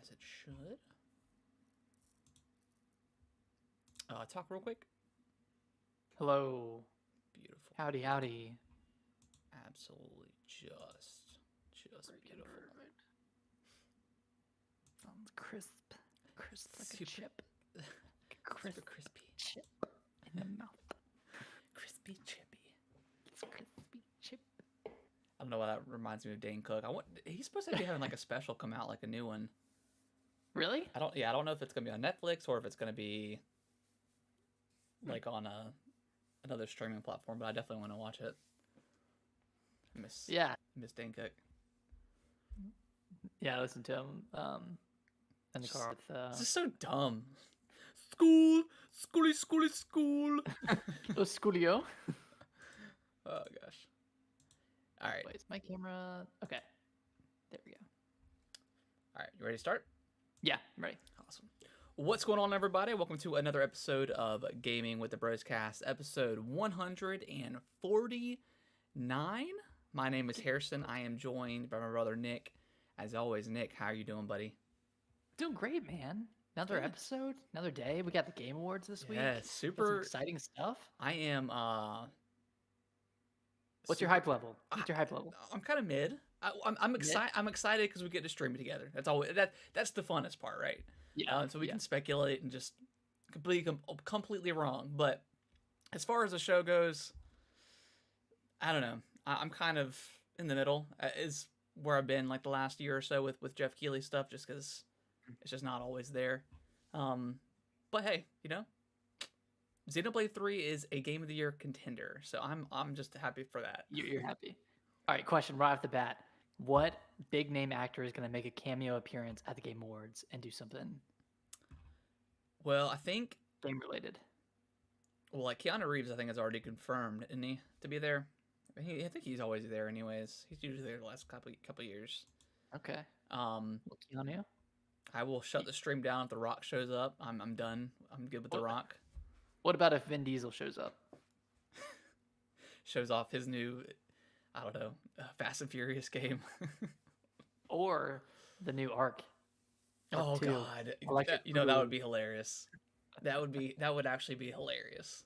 as it should. Talk real quick. Hello. Beautiful. Howdy, howdy. Absolutely just beautiful. Perfect. Sounds crisp. Crisp like Super, a chip. super crispy. Chip in the mouth. Crispy chippy. It's crispy chip. I don't know why that reminds me of Dane Cook. He's supposed to be having like a special come out, like a new one. Really? I don't know if it's gonna be on Netflix or if it's gonna be like on another streaming platform, but I definitely want to watch it. Miss Dane Cook. Yeah, I listened to him in the car with This is so dumb. School. Schoolio. Oh gosh. All right. Wait, is my camera? Okay. There we go. All right, you ready to start? Yeah, I'm ready. Awesome. What's going on, everybody? Welcome to another episode of Gaming with the Broscast, episode 149. My name is Harrison. I am joined by my brother Nick. As always, Nick, how are you doing, buddy? Doing great, man. Another episode, another day. We got the Game Awards this week. Yeah, super exciting stuff. I am. What's your hype level? What's your hype level? I'm kind of mid. I'm excited. I'm excited because we get to stream it together. That's all. That's the funnest part, right? Yeah. So we can speculate and just completely wrong. But as far as the show goes, I don't know. I'm kind of in the middle. Is where I've been like the last year or so with Jeff Keighley stuff, just because it's just not always there. But hey, Xenoblade 3 is a Game of the Year contender, so I'm just happy for that. You're happy. All right, question right off the bat. What big name actor is going to make a cameo appearance at the Game Awards and do something? Well, I think game related. Well, like Keanu Reeves, I think is already confirmed, isn't he, to be there? I think he's always there, anyways. He's usually there the last couple years. Okay. Keanu. I will shut the stream down if The Rock shows up. I'm done. I'm good with The Rock. What about if Vin Diesel shows up? Shows off his new, I don't know, Fast and Furious game. Or the new Ark. Oh God! That would be hilarious. That would actually be hilarious.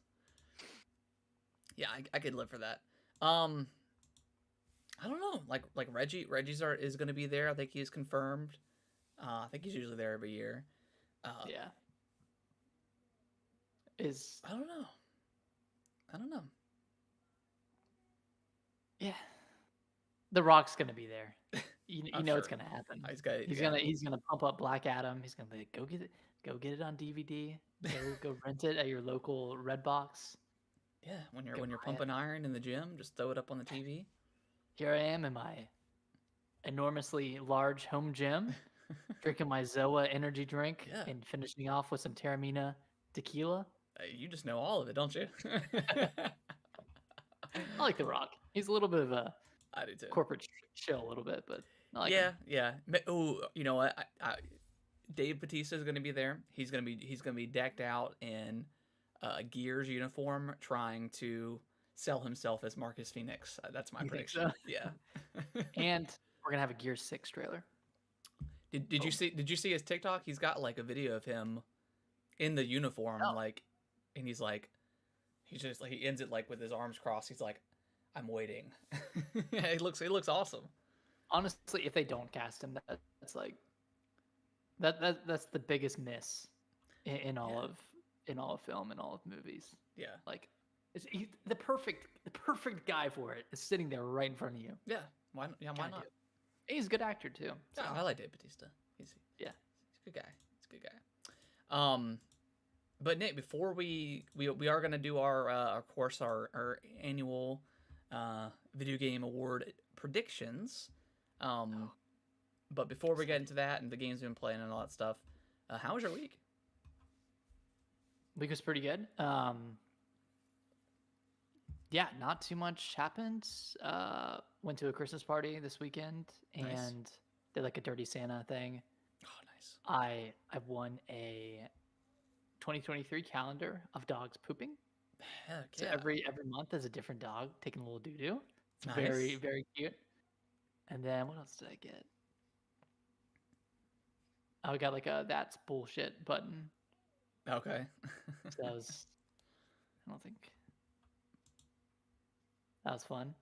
Yeah, I could live for that. I don't know. Like Reggie's art is going to be there. I think he's confirmed. I think he's usually there every year. Yeah. I don't know. Yeah. The Rock's gonna be there. You know sure. It's gonna happen. He's gonna pump up Black Adam. He's gonna be like, go get it on DVD. Go rent it at your local Redbox. Yeah, when you're pumping iron in the gym, just throw it up on the TV. Here I am in my enormously large home gym, drinking my Zoa energy drink and finishing off with some Terramina tequila. You just know all of it, don't you? I like The Rock. He's a little bit of a I do too. Corporate chill a little bit, but I like him. Oh, you know what? Dave Bautista is going to be there. He's going to be decked out in a Gears uniform, trying to sell himself as Marcus Phoenix. That's my prediction. So? Yeah. And we're gonna have a Gears 6 trailer. Did you see his TikTok? He's got like a video of him in the uniform, and he's just like, he ends it like with his arms crossed. He's like, I'm waiting. He looks awesome. Honestly, if they don't cast him, that's like that's the biggest miss in all of film and all of movies. Yeah, like the perfect guy for it is sitting there right in front of you. Yeah, why not? He's a good actor too. So. Yeah, I like Dave Bautista. He's a good guy. But Nick, before we are gonna do our annual video game award predictions. But before we get into that and the games we've been playing and all that stuff, how was your week? Week was pretty good. Yeah, not too much happened. Went to a Christmas party this weekend and did like a Dirty Santa thing. Oh, nice. I won a 2023 calendar of dogs pooping. Heck so yeah. every month is a different dog taking a little doo-doo. It's nice. Very, very cute. And then what else did I get? I got like a "That's bullshit" button. Okay. So that was, I don't think that was fun.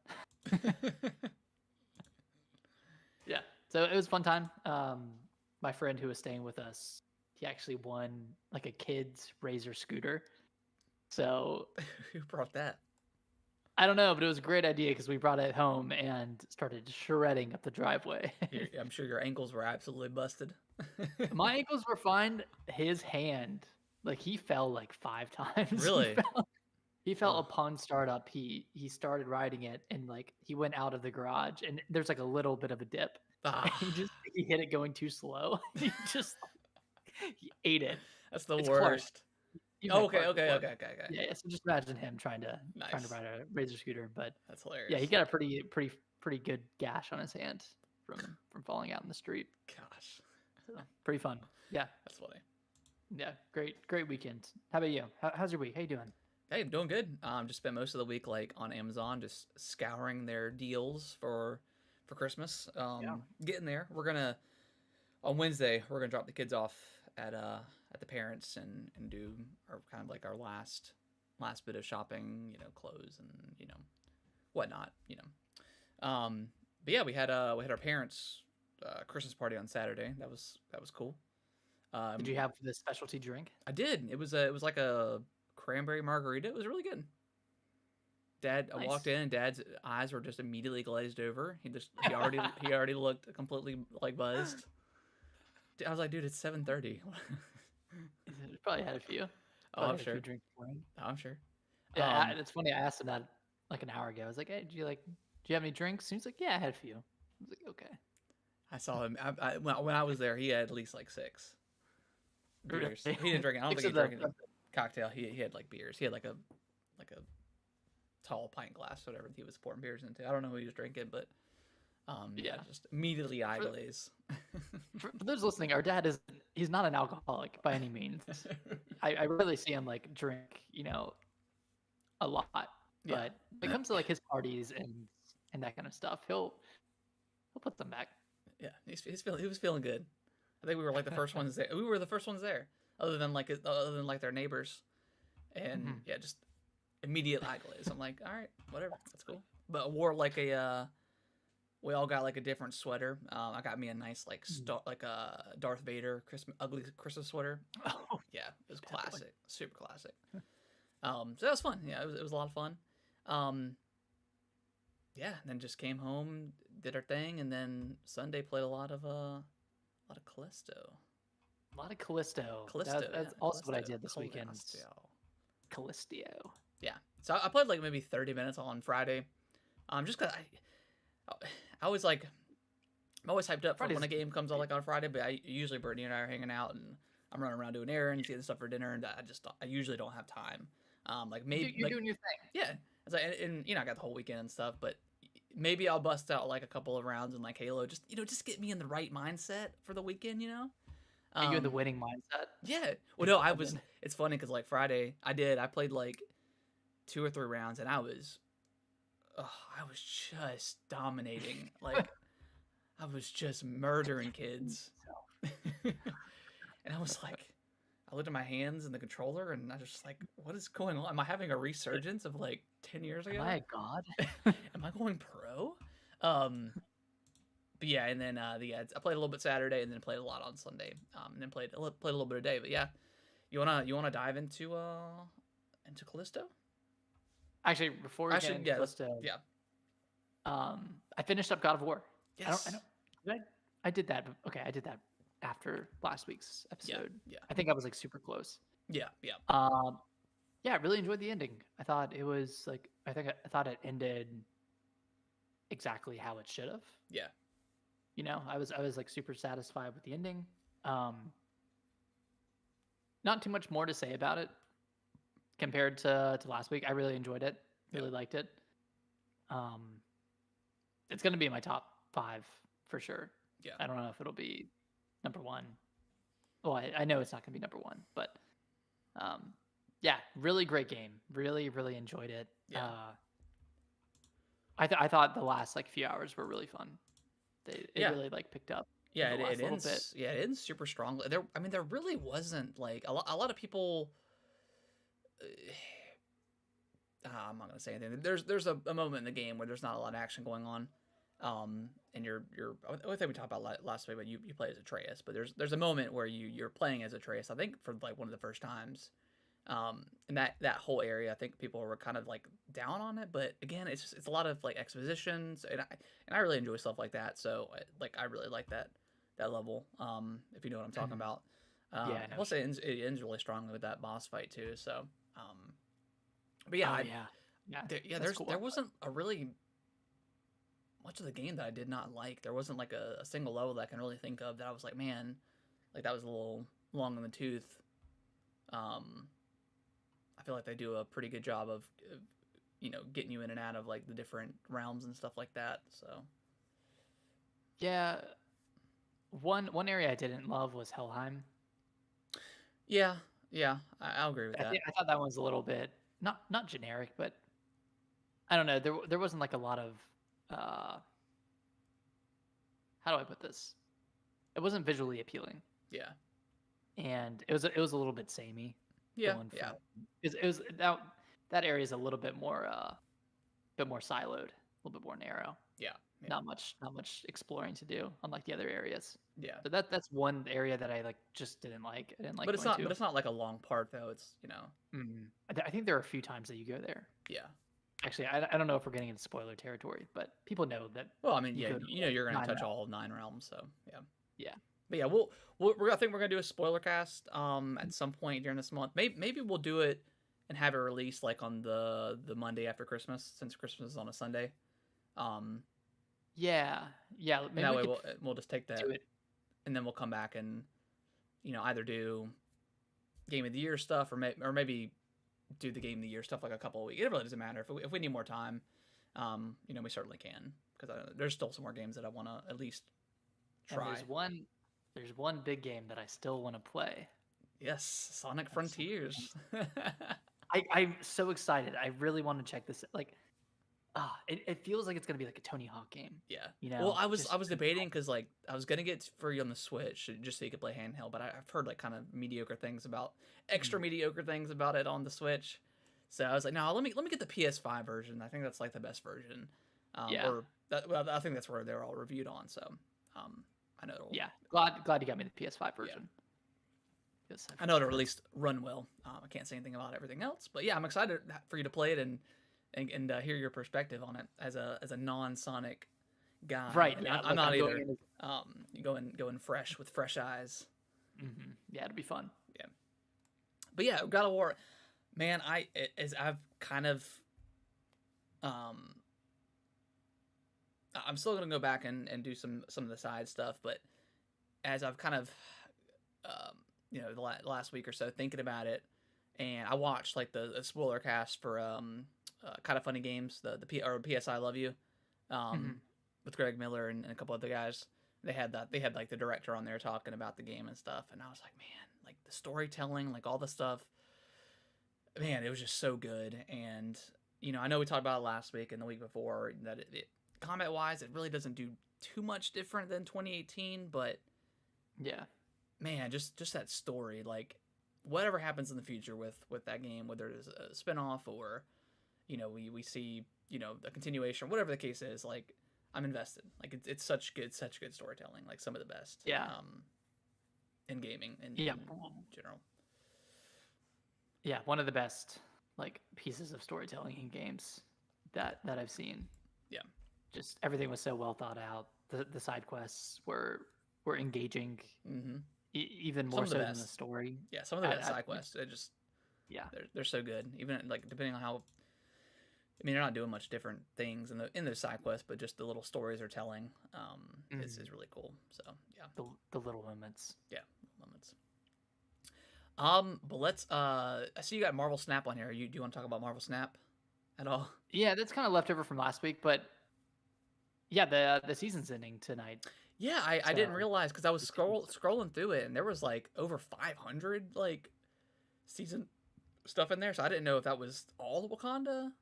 Yeah. So it was a fun time. My friend who was staying with us, he actually won like a kid's Razor scooter. So Who brought that? I don't know, but it was a great idea because we brought it home and started shredding up the driveway. I'm sure your ankles were absolutely busted. My ankles were fine. His hand, like he fell like 5 times. Really? He fell Oh. upon startup. He started riding it and like he went out of the garage and there's like a little bit of a dip. Ah. He hit it going too slow. He ate it. That's the It's Clark. worst. You've met Okay. Clark before. Yeah. Yeah, so just imagine him trying to Nice. ride a Razor scooter. But That's hilarious. yeah, he got a pretty good gash on his hand from falling out in the street. Gosh. So pretty fun. Yeah. That's funny. Yeah, great weekend. How about you? How's your week? How you doing? Hey, I'm doing good. Just spent most of the week like on Amazon, just scouring their deals for Christmas. Getting there. We're gonna on Wednesday. We're gonna drop the kids off at the parents and do our kind of like our last bit of shopping. You know, clothes and whatnot. But yeah, we had our parents' Christmas party on Saturday. That was cool. Did you have the specialty drink? I did. It was like a cranberry margarita. It was really good. Dad, Nice. I walked in and Dad's eyes were just immediately glazed over. He already looked completely like buzzed. I was like, dude, it's 7:30. Probably had a few. Oh, I'm sure. Drink I'm sure. Yeah, it's funny. I asked him that like an hour ago. I was like, "Hey, do you have any drinks?" And he's like, "Yeah, I had a few." I was like, "Okay." I saw him. When I was there, he had at least like 6 beers. He didn't drink. I don't think he drank a cocktail. He had like beers. He had like a tall pint glass, whatever he was pouring beers into. I don't know who he was drinking, but yeah, just immediately eye glaze. For those listening, our dad he's not an alcoholic by any means. I really see him like drink, a lot. But when it comes to like his parties and that kind of stuff, he'll put them back. Yeah, he was feeling good. I think we were like the first ones there. We were the first ones there, other than like their neighbors, and yeah, just immediate eye glaze. I'm like, all right, whatever, that's cool. But I wore like we all got like a different sweater. I got me a nice like like a Darth Vader ugly Christmas sweater. Oh yeah, it was classic, super classic. So that was fun. Yeah, it was a lot of fun. Yeah, and then just came home, did our thing, and then Sunday played a lot of Callisto. A lot of Callisto. That's also Callisto. what I did this weekend. Callisto. Yeah. So I played like maybe 30 minutes on Friday. Just cause I was like, I'm always hyped up for when a game comes out like on Friday, but usually Brittany and I are hanging out and I'm running around doing errands, getting stuff for dinner, and I usually don't have time. Like maybe you're doing your thing. Yeah. It's like, and I got the whole weekend and stuff, but maybe I'll bust out like a couple of rounds in like Halo, just just get me in the right mindset for the weekend, Are you in the winning mindset? Yeah. Well, no, it's funny because like Friday, I played like 2 or 3 rounds, and I was just dominating. Like, I was just murdering kids. And I was like, I looked at my hands and the controller, and I was just like, what is going on? Am I having a resurgence of like 10 years ago? Am I a god? Am I going pro? But yeah, and then I played a little bit Saturday, and then played a lot on Sunday, and then played a little bit today. But yeah, you wanna dive into Callisto? Actually, before we get into Callisto, yeah. I finished up God of War. Yes. I did that. Okay, I did that after last week's episode. Yeah. I think I was like super close. Yeah. Yeah, I really enjoyed the ending. I thought it was like I thought it ended exactly how it should have. Yeah. I was like super satisfied with the ending. Not too much more to say about it compared to last week. I really enjoyed it. Really liked it. It's going to be in my top 5 for sure. Yeah. I don't know if it'll be number 1. Well, I know it's not going to be number 1, but yeah, really great game. Really, really enjoyed it. Yeah. I thought the last like few hours were really fun. It really like picked up. in Yeah, the it last little bit. ends. Yeah, it ends super strongly. There, I mean, there really wasn't like a lot of people. I'm not gonna say anything. There's a moment in the game where there's not a lot of action going on, and you're. I think we talked about last week, but you play as Atreus. But there's a moment where you're playing as Atreus. I think for like one of the first times, and that whole area, I think people were kind of like down on it. But again, it's a lot of like expositions, and I really enjoy stuff like that. So like I really like that level. If you know what I'm talking Mhm. about. Yeah, I know. Plus it ends really strongly with that boss fight too. So. But yeah, Oh yeah, yeah. That's cool. there wasn't a really much of the game that I did not like. There wasn't like a single level that I can really think of that I was like, man, like that was a little long in the tooth. Um, I feel like they do a pretty good job of getting you in and out of like the different realms and stuff like that. So Yeah, one area I didn't love was Helheim. yeah, yeah, I'll agree with that. I thought that one was a little bit not generic, but I don't know. There wasn't like a lot of uh, how do I put this? It wasn't visually appealing, Yeah, and it was a little bit samey yeah, going yeah, from. It was that area is a little bit more siloed, a little bit more narrow. yeah, yeah, Not much exploring to do, unlike the other areas. yeah. So that's one area that I like just didn't like. I didn't like But it's going not. But to. it's not like a long part though. It's I think there are a few times that you go there. yeah. Actually, I don't know if we're getting into spoiler territory, but people know that Well, I mean, you yeah, go to you're gonna nine touch realms. all 9 realms, so yeah. Yeah. But yeah, I think we're gonna do a spoiler cast at some point during this month. Maybe we'll do it and have it released like on the Monday after Christmas, since Christmas is on a Sunday. Um, Yeah. Yeah. and Maybe that we way could we'll just take do that, it. and then we'll come back and either do game of the year stuff, or maybe do the game of the year stuff like a couple of weeks. It really doesn't matter if we need more time. We certainly can, because there's still some more games that I want to at least And try. there's one big game that I still want to play. Yes, Sonic That's Sonic Frontiers. I'm so excited. I really want to check this. Like, it feels like it's gonna be like a Tony Hawk game. Yeah. You Well, know, I just was debating because like I was gonna get free on the Switch just so you could play handheld, but I've heard like kind of extra mm, mediocre things about it on the Switch. So I was like, no, let me get the PS5 version. I think that's like the best version. yeah, Or that well, I think that's where they're all reviewed on. So I know it'll yeah. Glad you got me the PS5 yeah. version. 'Cause I know it'll at heard- least run well. I can't say anything about everything else, but yeah, I'm excited for you to play it and hear your perspective on it as a non-Sonic guy. Right. And Yeah. I'm Look, not I'm either. going in. Going fresh with fresh eyes. Yeah, it'll be fun. Yeah, but yeah, God of War, man. I've kind of um I'm still gonna go back and do some of the side stuff, but as I've kind of the last week or so thinking about it, and I watched like the spoiler cast for kind of funny games, the PS I Love You, um, Mhm. with Greg Miller and a couple other guys. They had like the director on there talking about the game and stuff, and I was like, man, like the storytelling, like all the stuff, man, it was just so good. And I know we talked about it last week and the week before that it combat wise, it really doesn't do too much different than 2018, but Yeah. man, just that story, like whatever happens in the future with that game, whether it is a spinoff or we see a continuation, whatever the case is, like I'm invested. Like it's such good storytelling, like some of the best Yeah. in gaming Yeah. in general. Yeah. One of the best like pieces of storytelling in games that I've seen. Yeah, Just everything was so well thought out. The side quests were engaging, mm-hmm. even Some more of the so than the best. story. Yeah, some of the best I side quests. They just yeah. they're so good. Even like depending on how. I mean, they're not doing much different things in those side quests, but just the little stories they're telling is really cool. So yeah, The little moments. yeah, moments. But let's I see you got Marvel Snap on here. Do you want to talk about Marvel Snap at all? Yeah, that's kind of left over from last week, but yeah, the season's ending tonight. Yeah, I So didn't realize because I was it's getting- scrolling through it and there was like over 500 like season stuff in there, so I didn't know if that was all the Wakanda.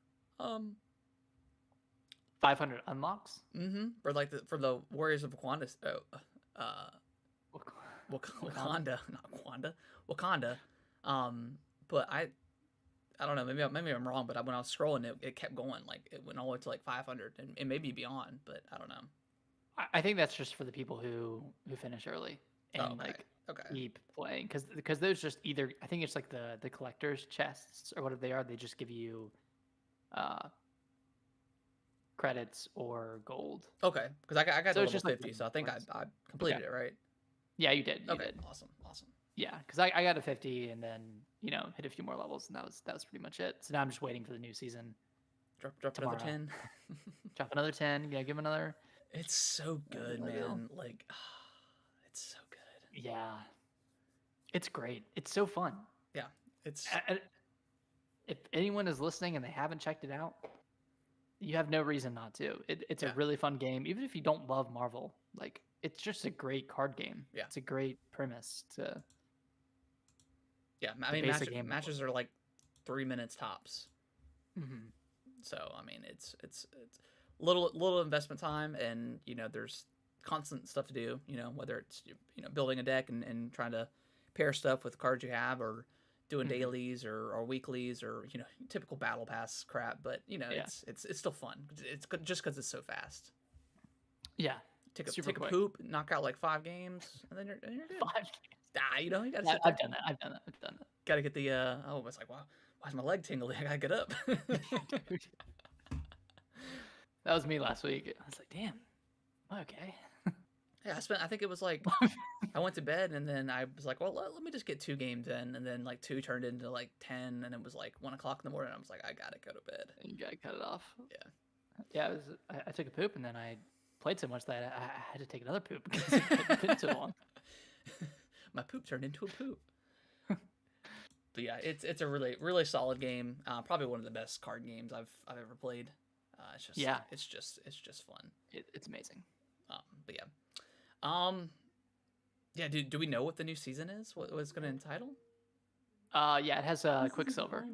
500 unlocks. For like for the Warriors of Wakanda uh, Wakanda. Wakanda, not Wakanda, Wakanda. But I don't know. Maybe I'm wrong. But when I was scrolling, it kept going. Like it went all the way to like 500 and maybe beyond. But I don't know. I think that's just for the people who finish early Oh, and okay. like Okay. keep playing because those just either I think it's like the collector's chests or whatever they are. They just give you uh credits or gold. Okay. Because I got So to it's level just like 50, so I think points. I Okay. completed it right. Yeah, you did. You Okay. did. Awesome. Awesome. Yeah, because I got to 50 and then hit a few more levels and that was pretty much it. So now I'm just waiting for the new season Drop another tomorrow. 10. Drop another 10. Yeah, give him another. It's so good, another go. man. Like, it's so good. Yeah, it's great. It's so fun. Yeah. It's If anyone is listening and they haven't checked it out, you have no reason not to. It's a yeah. really fun game, even if you don't love Marvel. Like, it's just a great card game. Yeah. It's a great premise to Yeah. I the mean, basic game. matches are like 3 minutes tops. Mm-hmm. So I mean, it's little investment time, and there's constant stuff to do. Whether it's building a deck and trying to pair stuff with cards you have, or doing Mm-hmm. dailies or weeklies, or typical battle pass crap. But Yeah. it's still fun. It's good just because it's so fast. Yeah. Take Super a quick. poop, knock out like 5 games, and then you're good. 5 You gotta games. sit there. I've done that. I've done that. Gotta get the oh, it's like, wow, why is my leg tingling? I gotta get up. Dude, that was me last week. I was like, damn. Okay. Yeah, I think it was like I went to bed and then I was like, well, let me just get 2 games in, and then like 2 turned into like 10, and it was like 1 o'clock in the morning. I was like, I gotta go to bed. You gotta cut it off. Yeah. Yeah, I took a poop and then I played so much that I had to take another poop because it had been so long. My poop turned into a poop. But yeah, it's a really solid game. Probably one of the best card games I've ever played. It's just Yeah. it's just fun. It's amazing. But yeah. Yeah. Do we know what the new season is? What it's going to entitle? Yeah, it has Quicksilver.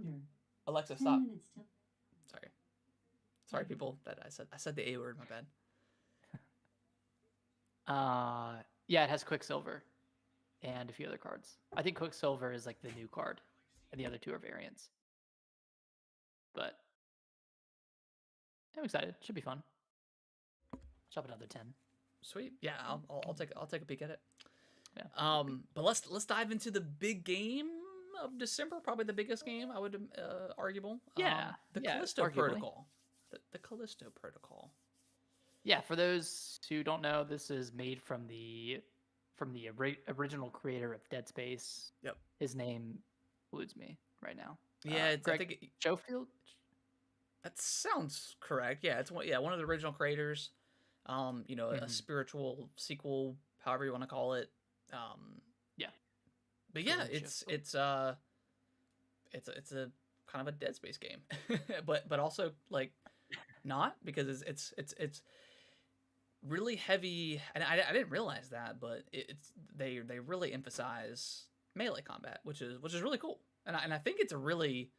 Alexa, stop. Sorry, people. That I said the A word. My bad. Yeah, it has Quicksilver and a few other cards. I think Quicksilver is like the new card, and the other two are variants. But I'm excited. Should be fun. Shop another 10. Sweet. Yeah, I'll take a peek at it. Yeah. But let's dive into the big game of December. Probably the biggest game, I would arguable. Yeah. The yeah, Callisto arguably. Protocol. The Callisto Protocol. Yeah, for those who don't know, this is made from the original creator of Dead Space. Yep. His name eludes me right now. Yeah, Greg I think Schofield. that sounds correct. Yeah, it's one of the original creators. A spiritual sequel, however you want to call it. Yeah. But yeah, it's a kind of a Dead Space game, but also like not, because it's really heavy, and I didn't realize that, but they really emphasize melee combat, which is really cool, and I think it's a really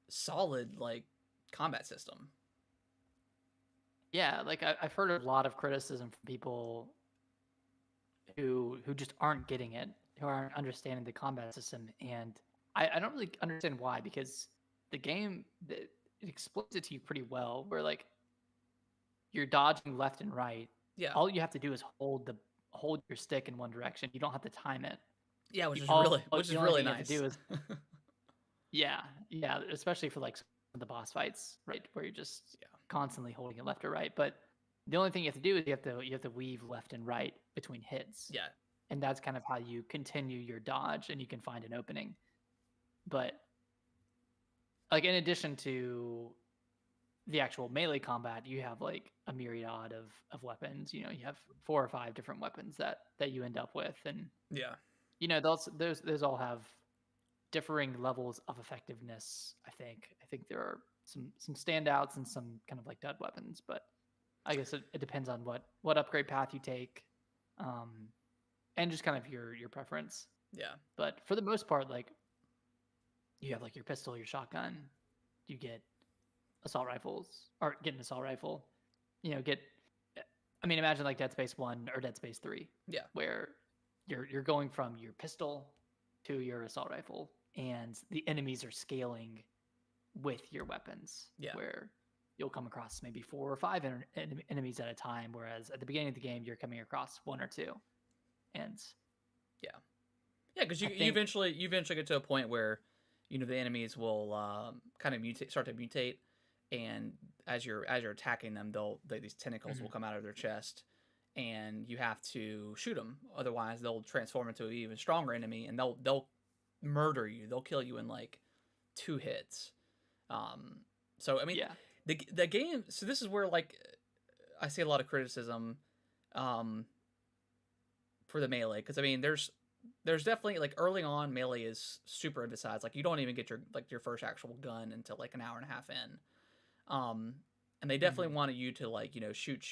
solid like combat system. Yeah, like I've heard a lot of criticism from people who just aren't getting it, who aren't understanding the combat system, and I don't really understand why, because the game it explains it to you pretty well, where like you're dodging left and right. Yeah. All you have to do is hold your stick in one direction. You don't have to time it. Yeah, which is The only really thing you have nice. to do is yeah, especially for like the boss fights, right, where you're just constantly holding it left or right. But the only thing you have to do is you have to weave left and right between hits. Yeah. And that's kind of how you continue your dodge, and you can find an opening. But like in addition to the actual melee combat, you have like a myriad of weapons. You have 4 or 5 different weapons that you end up with, and those all have differing levels of effectiveness. I think there are some standouts and some kind of like dud weapons, but I guess it depends on what upgrade path you take, and just kind of your preference. Yeah. But for the most part, like you have like your pistol, your shotgun, you get assault rifles, or get an assault rifle, get I mean, imagine like Dead Space 1 or Dead Space 3, Yeah. where you're going from your pistol to your assault rifle, and the enemies are scaling with your weapons. Yeah. Where you'll come across maybe 4 or 5 enemies at a time, whereas at the beginning of the game you're coming across 1 or 2. And Yeah. Yeah, because you think, eventually get to a point where the enemies will kind of start to mutate, and as you're attacking them, these tentacles will come out of their chest, and you have to shoot them. Otherwise, they'll transform into an even stronger enemy, and they'll murder you. They'll kill you in like 2 hits. So I mean, yeah, the game. So this is where like I see a lot of criticism, for the melee, because I mean there's definitely like early on melee is super emphasized. Like you don't even get your first actual gun until like an hour and a half in. And they definitely wanted you to like shoot,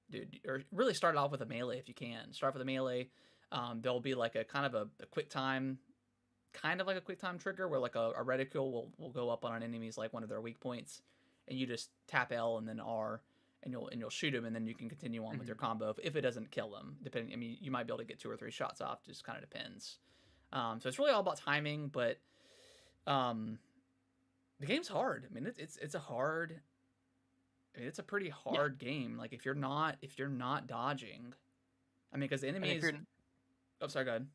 dude, or really start off with a melee if you can. Start with a melee. There'll be like a kind of a quick time, kind of like a quick time trigger where like a reticule will go up on an enemy's like one of their weak points, and you just tap L and then R, and you'll shoot him, and then you can continue on with your combo if it doesn't kill them. Depending, I mean, you might be able to get 2 or 3 shots off. Just kind of depends. So it's really all about timing, but the game's hard. I mean, it's a hard. I mean, it's a pretty hard game. Like if you're not dodging, I mean, because the enemies. Oh, sorry. Go ahead.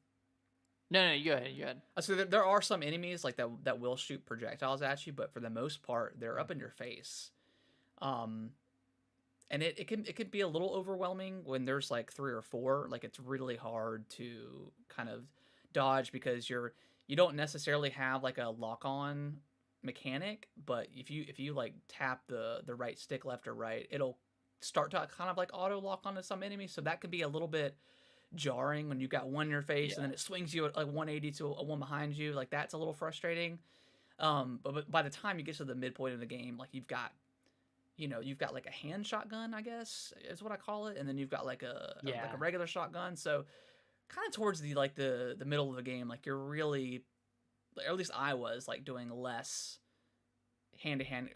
No, you go ahead. You go ahead. So there are some enemies like that will shoot projectiles at you, but for the most part, they're up in your face. And it can be a little overwhelming when there's like 3 or 4. Like it's really hard to kind of dodge because you don't necessarily have like a lock on mechanic, but if you like tap the right stick left or right, it'll start to kind of like auto lock onto some enemies. So that can be a little bit jarring when you've got one in your face and then it swings you at like 180 to a one behind you. Like that's a little frustrating. But by the time you get to the midpoint of the game, like you've got like a hand shotgun, I guess is what I call it, and then you've got like a regular shotgun. So kind of towards the middle of the game, like you're really, or at least I was like doing less hand-to-hand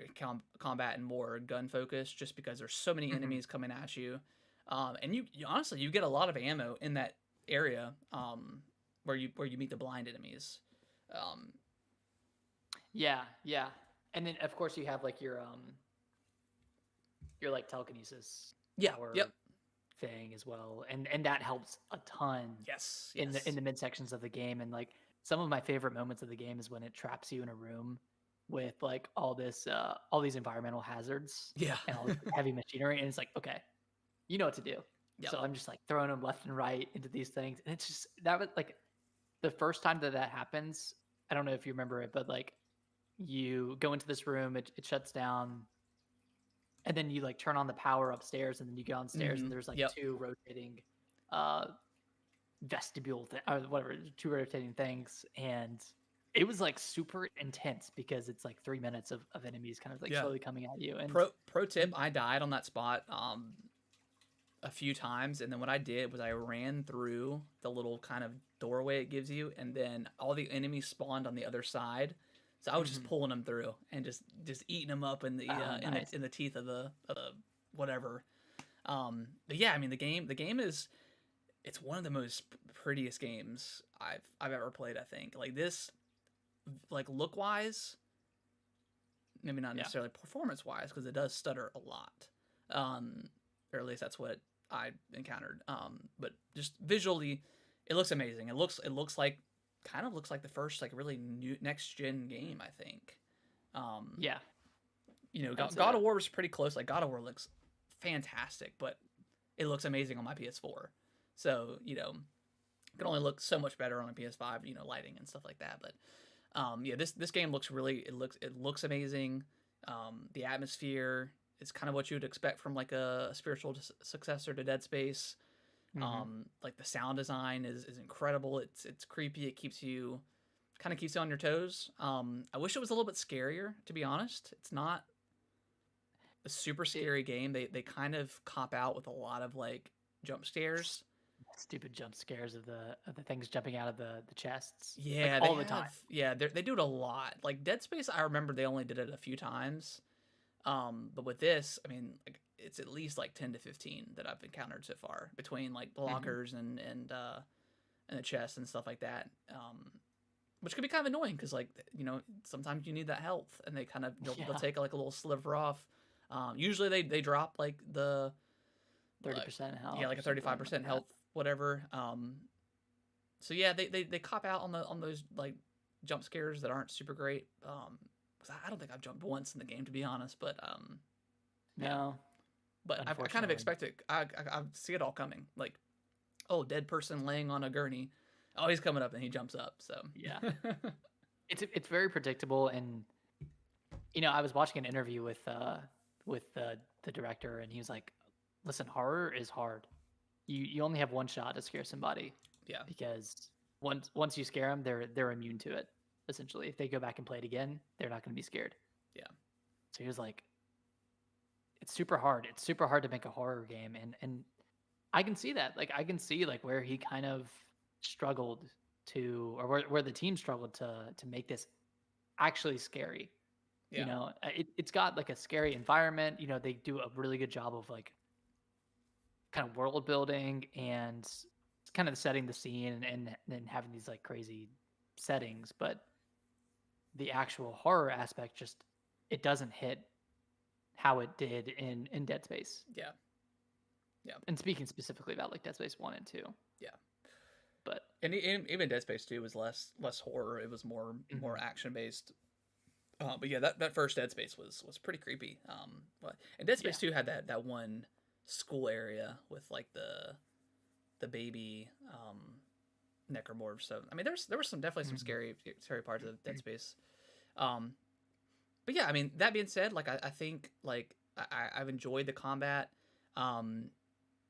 combat and more gun focus, just because there's so many enemies coming at you. And you honestly, you get a lot of ammo in that area where you meet the blind enemies. Yeah. And then of course you have like your like telekinesis thing as well, and that helps a ton. Yes. In the midsections of the game, and like some of my favorite moments of the game is when it traps you in a room with like all these environmental hazards and all this heavy machinery, and it's like, okay, you know what to do. So I'm just like throwing them left and right into these things, and it's just that was like the first time that happens. I don't know if you remember it, but like you go into this room, it shuts down, and then you like turn on the power upstairs, and then you go downstairs, and there's like 2 rotating vestibule or whatever, 2 rotating things, and it was like super intense because it's like 3 minutes of enemies kind of like slowly coming at you. And pro tip, I died on that spot a few times, and then what I did was I ran through the little kind of doorway it gives you, and then all the enemies spawned on the other side. So I was just pulling them through and just eating them up in the in the teeth of the whatever. But yeah, I mean the game is, it's one of the most prettiest games I've ever played. I think like this, like look wise, maybe not necessarily performance wise, because it does stutter a lot, or at least that's what I encountered. But just visually, it looks amazing. It looks like kind of looks like the first like really new next gen game, I think. God of War was pretty close. Like God of War looks fantastic, but it looks amazing on my PS4. So it can only look so much better on a PS5, lighting and stuff like that. But this game looks it looks amazing. The atmosphere is kind of what you would expect from like a spiritual successor to Dead Space. Like the sound design is incredible. It's creepy. It keeps you on your toes. I wish it was a little bit scarier, to be honest. It's not a super scary game. They kind of cop out with a lot of like jump scares. Stupid jump scares of the things jumping out of the chests. Yeah, like, all the time. Yeah, they do it a lot. Like Dead Space, I remember they only did it a few times. But with this, I mean, like, it's at least like 10 to 15 that I've encountered so far between like Mm-hmm. blockers and the chest and stuff like that. Which can be kind of annoying because like sometimes you need that health and they kind of they'll Yeah, take like a little sliver off. Usually they drop like the 30% yeah, health like or a something like 35% that. health whatever. So yeah, they cop out on those like jump scares that aren't super great. 'Cause I don't think I've jumped once in the game to be honest, but yeah, No, but I kind of unfortunately. expect it. I see it all coming. Like, oh, dead person laying on a gurney. Oh, he's coming up and he jumps up. So Yeah, it's very predictable, and I was watching an interview with the director, and he was like, "Listen, horror is hard. You only have one shot to scare somebody yeah, because once you scare them, they're immune to it. Essentially, if they go back and play it again, they're not going to be scared." yeah, So he was like, "It's super hard. It's super hard to make a horror game," and I can see that. Like I can see like where he kind of struggled to, or where the team struggled to make this actually scary. yeah, It's got like a scary environment. They do a really good job of like kind of world building and kind of setting the scene and having these like crazy settings, but the actual horror aspect just it doesn't hit how it did in Dead Space. yeah, yeah, And speaking specifically about like Dead Space 1 and 2. yeah. But And even Dead Space 2 was less horror. It was more mhm, action based. But yeah, that first Dead Space was pretty creepy. And Dead yeah. Space 2 had that one school area with like the baby necromorphs. So I mean, there was some definitely some Mhm. scary parts of Dead Space. Um, but yeah, I mean, that being said, like I think like I've enjoyed the combat. Um,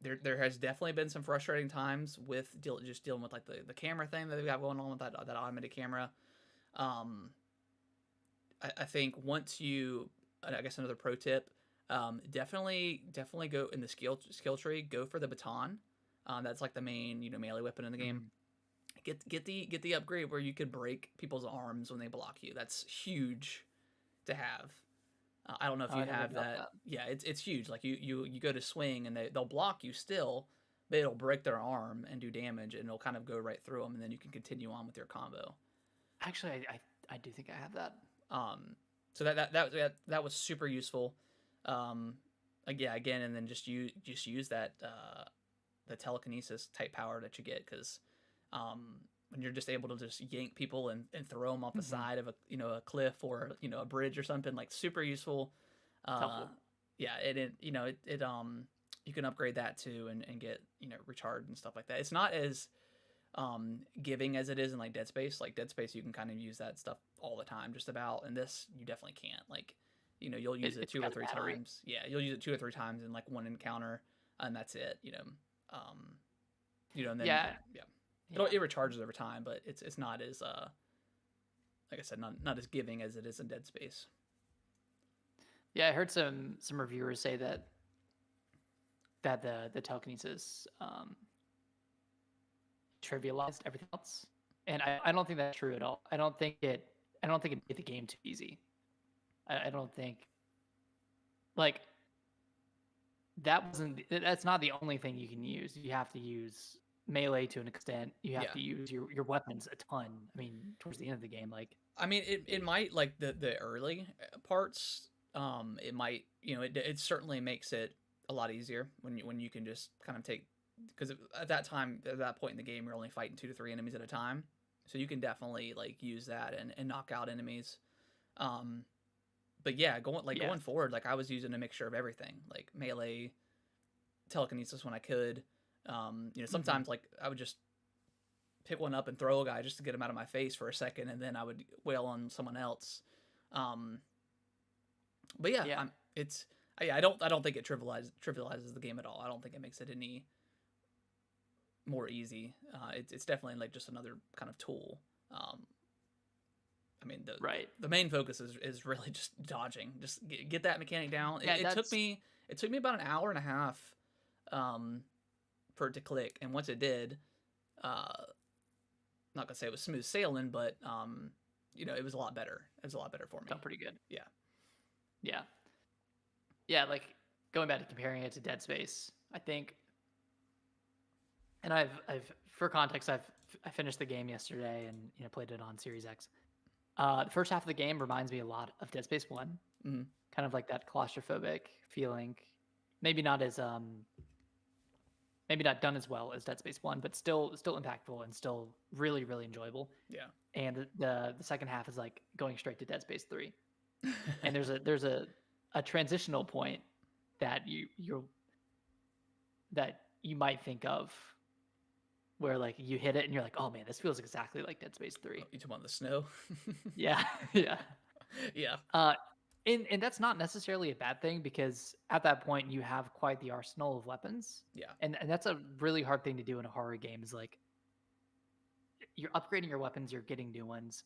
there has definitely been some frustrating times with just dealing with like the camera thing that they got going on with that automated camera. Um, I think once you, I guess another pro tip, definitely go in the skill tree. Go for the baton. That's like the main melee weapon in the game. Mhm. Get the upgrade where you could break people's arms when they block you. That's huge to have. I don't know if Oh, you I never have got that. that. Yeah, it's huge. Like you go to swing and they'll block you still, but it'll break their arm and do damage, and it'll kind of go right through them, and then you can continue on with your combo. Actually, I do think I have that. Um, so that was super useful. Um, like, yeah, again, and then just use that the telekinesis type power that you get because when you're just able to just yank people and throw them off the Mhm. side of a cliff or a bridge or something like super useful. It's Uh, helpful. yeah, it you can upgrade that too and get recharge and stuff like that. It's not as giving as it is in like Dead Space. Like Dead Space, you can kind of use that stuff all the time, just about. And this, you definitely can't. Like, you'll use it It's two or got a three battery. times. Yeah, you'll use it 2 or 3 times in like one encounter, and that's it. Um, and then Yeah, yeah, yeah, it recharges over time, but it's not as like I said, not as giving as it is in Dead Space. yeah. I heard some reviewers say that the telekinesis trivialized everything else, and I don't think that's true at all. I don't think it made the game too easy. I don't think like that's not the only thing you can use. You have to use melee to an extent. You have Yeah, to use your weapons a ton. I mean, towards the end of the game, like I mean, it it, might like the early parts. It might it certainly makes it a lot easier when you can just kind of take because at that point in the game you're only fighting 2 to 3 enemies at a time, so you can definitely like use that and knock out enemies. Um, but yeah, yeah. going forward, like I was using a mixture of everything, like melee, telekinesis when I could. Hmm. Sometimes like I would just pick one up and throw a guy just to get him out of my face for a second, and then I would wail on someone else. Um, but yeah, Yeah. it's I don't think it trivializes the game at all. I don't think it makes it any more easy. It's definitely like just another kind of tool. Um, I mean Right. the main focus is really just dodging. Just get that mechanic down. Yeah. That's It took me about an hour and a half um, for it to click, and once it did, not gonna say it was smooth sailing, but it was a lot better. It was a lot better for me. done pretty good. Yeah, Yeah. Yeah. Like going back to comparing it to Dead Space, I think, and I've for context, I finished the game yesterday and played it on Series X. The first half of the game reminds me a lot of Dead Space 1, Mhm. kind of like that claustrophobic feeling. Maybe not as maybe not done as well as Dead Space 1, but still impactful and still really really enjoyable. Yeah. And the second half is like going straight to Dead Space 3. And there's a transitional point that you might think of where like you hit it and you're like, oh man, this feels exactly like Dead Space 3. You talking about the snow? Yeah, yeah. Yeah. Uh, and that's not necessarily a bad thing because at that point you have quite the arsenal of weapons. Yeah. And that's a really hard thing to do in a horror game is like you're upgrading your weapons, you're getting new ones.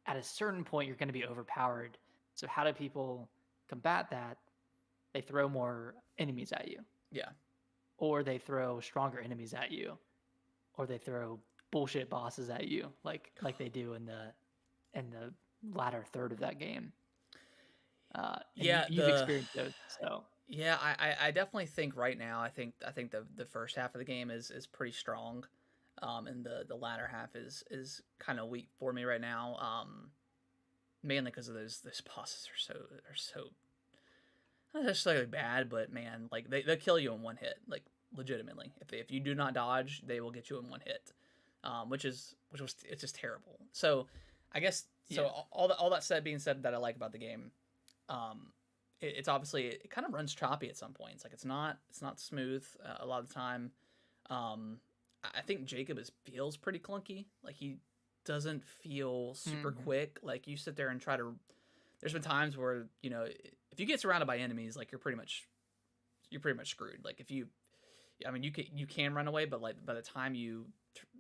At a certain point, you're going to be overpowered. So how do people combat that? They throw more enemies at you, Yeah. or they throw stronger enemies at you, or they throw bullshit bosses at you, like they do in the latter third of that game. And Yeah, you've experienced those, so yeah, I definitely think right now I think the first half of the game is pretty strong. And the latter half is kind of weak for me right now. Mainly because of those bosses are so not necessarily bad, but man, like they'll kill you in one hit, like legitimately. If you do not dodge, they will get you in one hit. Which was it's just terrible. So I guess so. yeah. All that said, being said, that I like about the game, it's obviously it kind of runs choppy at some points. Like it's not smooth a lot of the time. I think Jacob feels pretty clunky. Like he doesn't feel super quick. Like you sit there and try to. There's been times where if you get surrounded by enemies, like you're pretty much screwed. Like if you, I mean you can run away, but like by the time you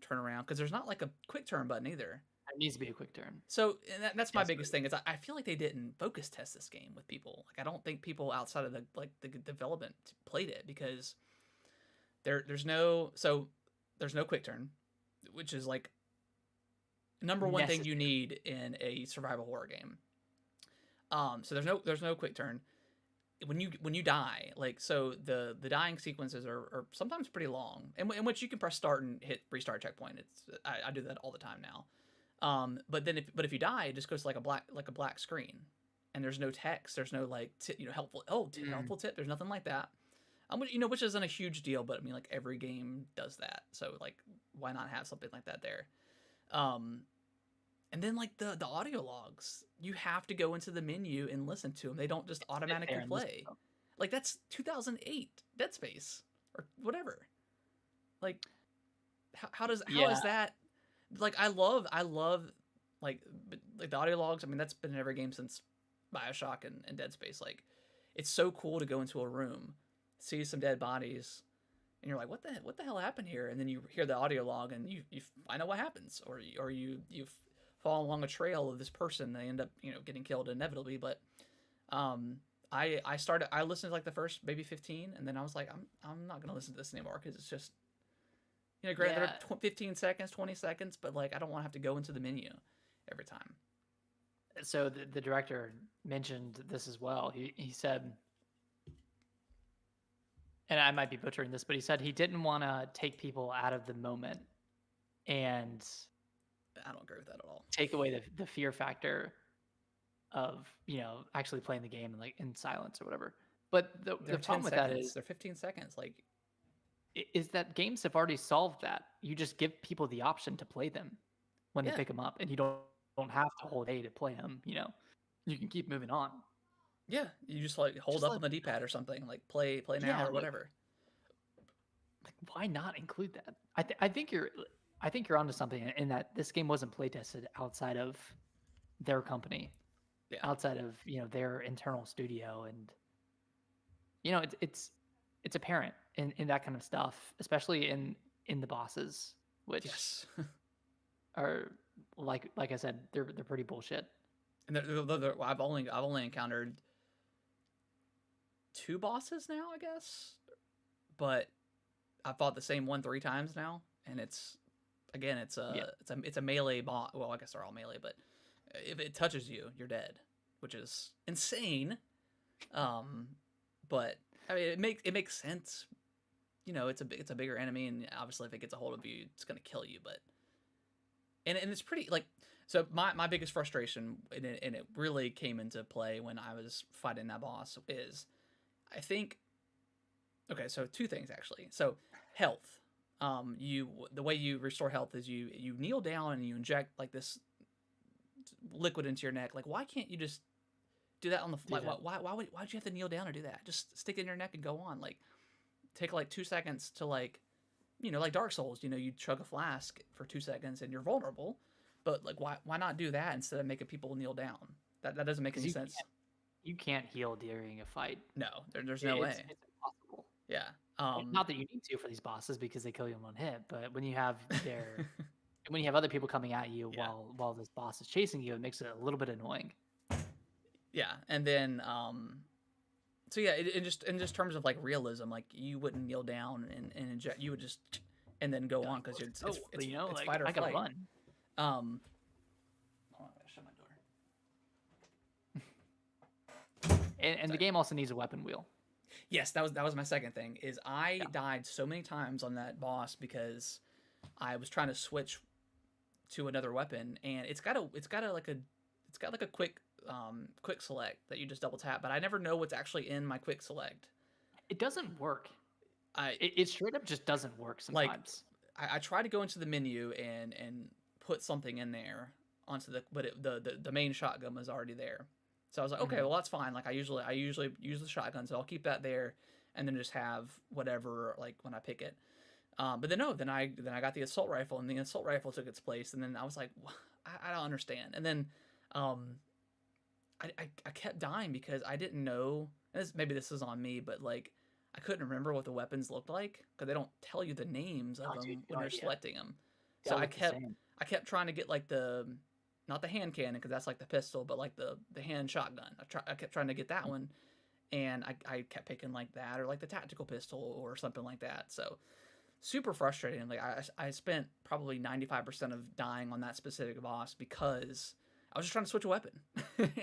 turn around, because there's not like a quick turn button either. It needs to be a quick turn. So and that's my Yes, biggest thing is I feel like they didn't focus test this game with people. Like I don't think people outside of the development played it because there's no quick turn, which is like number one thing you necessary. need in a survival horror game. So there's no quick turn when you die. Like so the dying sequences are sometimes pretty long, in which you can press start and hit restart checkpoint. I do that all the time now. But if you die, it just goes to like a black screen, and there's no text. There's no like helpful helpful tip. There's nothing like that. Which isn't a huge deal, but I mean like every game does that. So like why not have something like that there? And then like the audio logs, you have to go into the menu and listen to them. They don't just automatically play. Like that's 2008 Dead Space or whatever. Like how is that? Like I love like the audio logs. I mean that's been in every game since BioShock and Dead Space. Like it's so cool to go into a room, see some dead bodies, and you're like, what the hell happened here? And then you hear the audio log and you find out what happens, or you fall along a trail of this person. They end up getting killed inevitably. But I listened to like the first maybe 15, and then I was like, I'm not gonna listen to this anymore because it's just granted they're 15 seconds, 20 seconds, but like I don't want to have to go into the menu every time. So the director mentioned this as well. He said, and I might be butchering this, but he said he didn't want to take people out of the moment and I don't agree with that at all. take away the fear factor of actually playing the game in silence or whatever. But the problem with that is they're 15 seconds. Like is that games have already solved that. You just give people the option to play them when they pick them up, and you don't have to hold A to play them. You can keep moving on. Yeah, you just like hold up on the D-pad or something, like play now or whatever. Like why not include that? I think you're onto something in that this game wasn't play tested outside of their company, outside of their internal studio, and it's apparent in that kind of stuff, especially in the bosses, which are like I said, they're pretty bullshit. And I've only encountered 2 bosses now, I guess, but I've fought the same one 3 times now, and it's a melee boss. Well, I guess they're all melee, but if it touches you, you're dead, which is insane. But I mean, it makes sense. You know, it's a bigger enemy, and obviously if it gets a hold of you, it's gonna kill you. But and it's pretty like so. My biggest frustration, and it really came into play when I was fighting that boss, is I think okay. So two things actually. So health. The way you restore health is you kneel down and you inject like this liquid into your neck. Like, why can't you just do that on the like? Why'd you have to kneel down to do that? Just stick it in your neck and go on. Like, take like 2 seconds to like, you know, like Dark Souls. You know, you chug a flask for 2 seconds and you're vulnerable. But like, why not do that instead of making people kneel down? That doesn't make any sense. You can't heal during a fight. No, there's no way. It's impossible. Yeah. Not that you need to for these bosses because they kill you in one hit, but when you have when you have other people coming at you while this boss is chasing you, it makes it a little bit annoying. Yeah, and then so yeah, in just terms of like realism, like you wouldn't kneel down and inject, you would just and then go on because it's you know, it's like, fight or I gotta flight. run. Hold on, I gotta shut my door. And the game also needs a weapon wheel. Yes, that was my second thing. Is I died so many times on that boss because I was trying to switch to another weapon, and it's got like a quick select that you just double tap, but I never know what's actually in my quick select. It doesn't work. It straight up just doesn't work sometimes. Like I try to go into the menu and put something in there onto the main shotgun was already there. So I was like, okay, well that's fine. Like I usually use the shotgun, so I'll keep that there, and then just have whatever like when I pick it. But then no, then I got the assault rifle, and the assault rifle took its place, and then I was like, I don't understand. And then I kept dying because I didn't know. Maybe this is on me, but like I couldn't remember what the weapons looked like because they don't tell you the names of them when you're selecting them. So I kept trying to get like not the hand cannon because that's like the pistol, but like the hand shotgun. I kept trying to get that one, and I kept picking like that or like the tactical pistol or something like that. So super frustrating. Like I spent probably 95% of dying on that specific boss because I was just trying to switch a weapon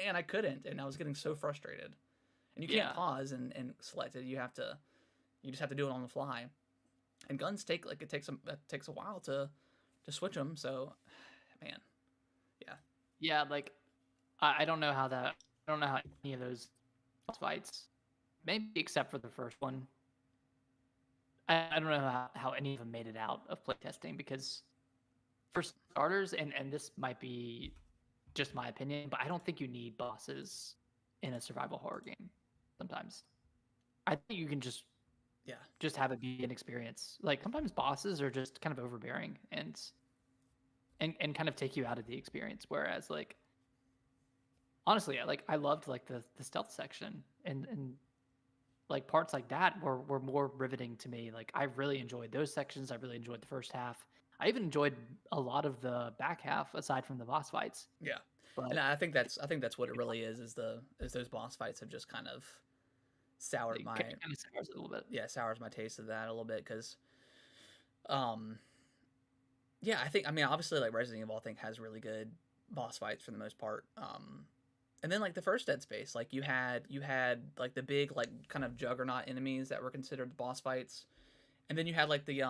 and I couldn't, and I was getting so frustrated. And you can't pause and select it. You just have to do it on the fly. And guns takes a while to switch them. So, man. Yeah, like I don't know how any of those boss fights, maybe except for the first one. I don't know how any of them made it out of playtesting because for starters, and this might be just my opinion, but I don't think you need bosses in a survival horror game sometimes. I think you can just have it be an experience. Like sometimes bosses are just kind of overbearing and kind of take you out of the experience. Whereas like honestly, I loved like the stealth section and like parts like that were more riveting to me. Like I really enjoyed those sections. I really enjoyed the first half. I even enjoyed a lot of the back half aside from the boss fights. Yeah. But and I think that's what it really is those boss fights have just kind of soured my kind of sours it a little bit. Yeah, sours my taste of that a little bit because yeah, I mean obviously like Resident Evil I think has really good boss fights for the most part. And then like the first Dead Space, like you had like the big like kind of juggernaut enemies that were considered the boss fights. And then you had like the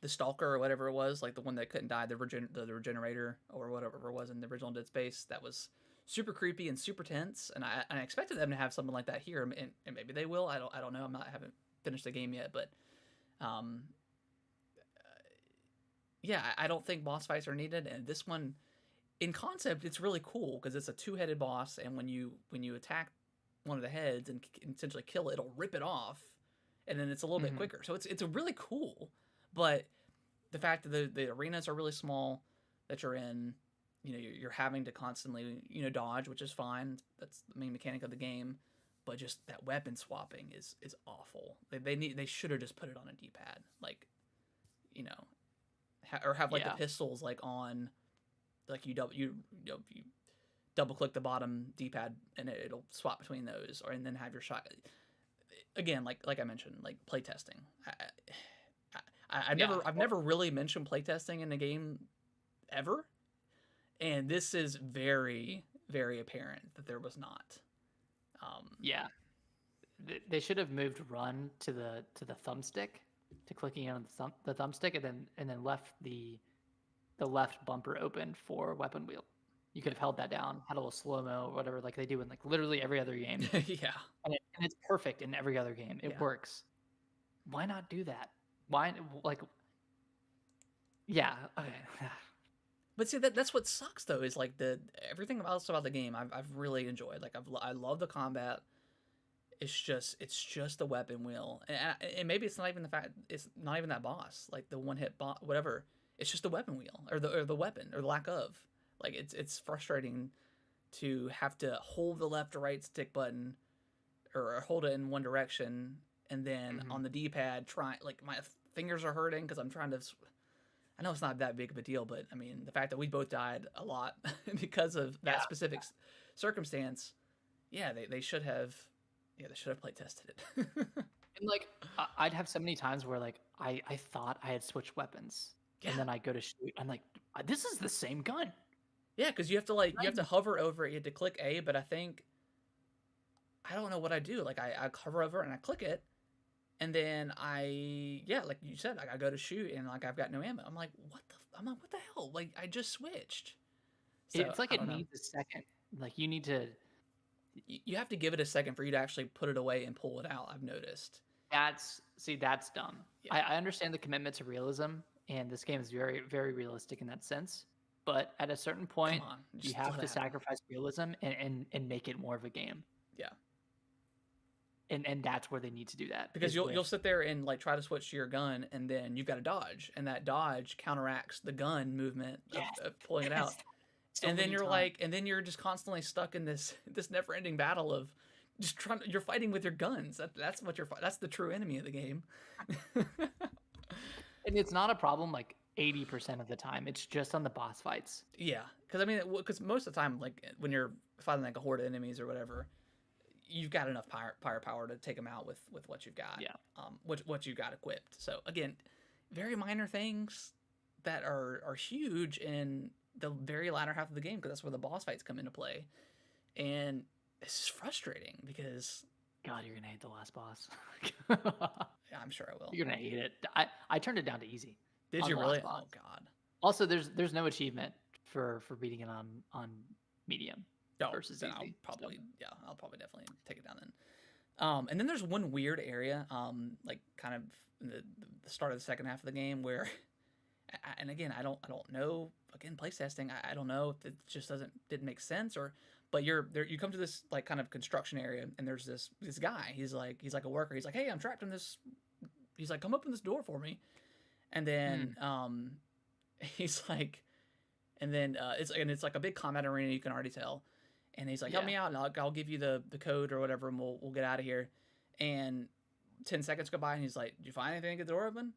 Stalker or whatever it was, like the one that couldn't die, the regenerator or whatever it was in the original Dead Space. That was super creepy and super tense, and I expected them to have something like that here, and maybe they will. I don't know. I haven't finished the game yet, but yeah, I don't think boss fights are needed. And this one, in concept, it's really cool because it's a two-headed boss, and when you attack one of the heads and essentially kill it, it'll rip it off, and then it's a little bit quicker. So it's a really cool. But the fact that the arenas are really small that you're in, you know, you're having to constantly, you know, dodge, which is fine. That's the main mechanic of the game. But just that weapon swapping is awful. They should have just put it on a D-pad, like, you know, or have like the pistols like on, like you double click the bottom D-pad and it'll swap between those, and then have your shot. Again, like I mentioned, like playtesting. I've never really mentioned playtesting in a game ever, and this is very, very apparent that there was not. They should have moved run to the thumbstick, to clicking on the thumbstick, and then left the left bumper open for weapon wheel. You could have held that down, had a little slow mo or whatever, like they do in like literally every other game, Yeah. and it's perfect in every other game. It Yeah. works. Why not do that? Why like? Yeah. Okay. But see, that's what sucks though, is like everything else about the game I've really enjoyed. Like I love the combat. It's just the weapon wheel, and maybe it's not even the fact, it's not even that boss, like the one hit boss, whatever. It's just the weapon wheel, or the weapon, or the lack of. Like it's frustrating to have to hold the left or right stick button, or hold it in one direction, and then Mhm. on the D-pad try, like my fingers are hurting because I'm trying to. I know it's not that big of a deal, but I mean the fact that we both died a lot because of that Yeah. specific circumstance. Yeah, they should have. Yeah, they should have play tested it. And like I'd have so many times where like I thought I had switched weapons, Yeah. and then I go to shoot. I'm like, this is the same gun. Yeah, because you have to hover over it. You have to click A, but I think I don't know what I do. Like I hover over it and I click it, and then like you said, like I go to shoot and like I've got no ammo. I'm like, I'm like, what the hell? Like I just switched. So It's like I it don't know. needs a second. Like you need to. You have to give it a second for you to actually put it away and pull it out. I've noticed. That's dumb. Yeah. I understand the commitment to realism, and this game is very, very realistic in that sense. But at a certain point, Come on, you just have let to it happen. sacrifice realism and make it more of a game. Yeah. And that's where they need to do that. Because is you'll with- sit there and like try to switch to your gun, and then you've got to dodge, and that dodge counteracts the gun movement Yes. of pulling it out. so And then many you're times. like, and then you're just constantly stuck in this never-ending battle of just trying. You're fighting with your guns. That's what you're. That's the true enemy of the game. And it's not a problem like 80% of the time. It's just on the boss fights. Yeah, because I mean, because most of the time, like when you're fighting like a horde of enemies or whatever, you've got enough firepower to take them out with what you've got. Yeah. What you got equipped. So again, very minor things that are huge in the very latter half of the game, because that's where the boss fights come into play, and it's just frustrating because God, you're gonna hate the last boss. yeah, I'm sure I will. You're gonna hate it. I turned it down to easy. Did on you the really? last boss. Oh God. Also, there's no achievement for beating it on medium. No, versus then I'll easy, probably so. I'll probably definitely take it down then. And then there's one weird area, like kind of in the start of the second half of the game where, and again, I don't know. Again, playtesting, I don't know if it just didn't make sense, or, but you're there. You come to this like kind of construction area, and there's this guy. He's like a worker. He's like, hey, I'm trapped in this. He's like, come open this door for me, and then he's like, and then it's like a big combat arena. You can already tell. And he's like, help me out, and I'll give you the code or whatever, and we'll get out of here. And 10 seconds go by, and he's like, did you find anything to get the door open?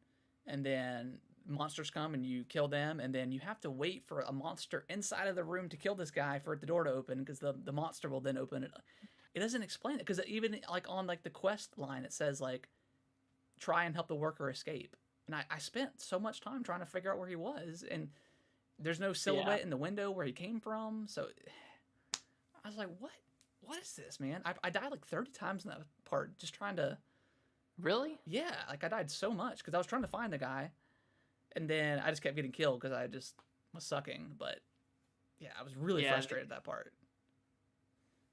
And then monsters come, and you kill them, and then you have to wait for a monster inside of the room to kill this guy for the door to open, because the monster will then open it. It doesn't explain it, because even like on like the quest line, it says like, try and help the worker escape. And I spent so much time trying to figure out where he was, and there's no silhouette in the window where he came from, so I was like, what is this, man? I died like 30 times in that part just trying to. Really? Yeah, like I died so much because I was trying to find the guy, and then I just kept getting killed because I just was sucking. But yeah, I was really frustrated at that part.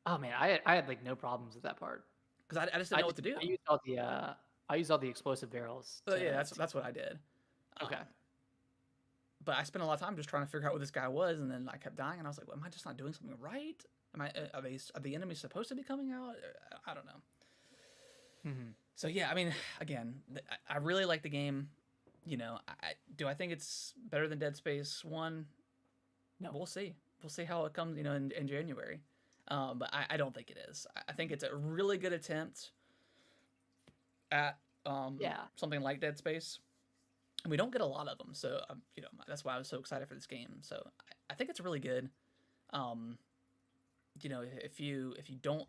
Oh man, I had like no problems with that part because I just didn't know what to do. I used all the explosive barrels. Yeah, that's what I did. Okay. But I spent a lot of time just trying to figure out what this guy was, and then I kept dying, and I was like, well, am I just not doing something right? Are the enemies supposed to be coming out? I don't know. Mm-hmm. So yeah, I mean, again, I really like the game. You know, do I think it's better than Dead Space 1? No, we'll see. We'll see how it comes, you know, in January. But I don't think it is. I think it's a really good attempt at something like Dead Space. And we don't get a lot of them, so you know, that's why I was so excited for this game. So I think it's really good. You know, if you don't,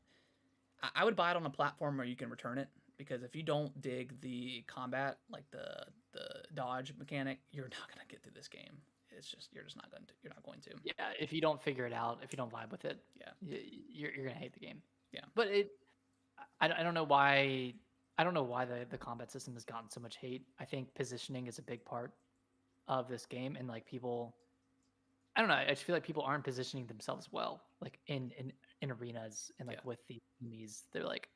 I would buy it on a platform where you can return it, because if you don't dig the combat, like the dodge mechanic, you're not gonna get through this game. It's just you're not going to. Yeah, if you don't figure it out, if you don't vibe with it, yeah, you're gonna hate the game. Yeah, but I don't know why. I don't know why the combat system has gotten so much hate. I think positioning is a big part of this game, and like people, I don't know. I just feel like people aren't positioning themselves well, like in arenas and Yeah. like with the enemies. They're like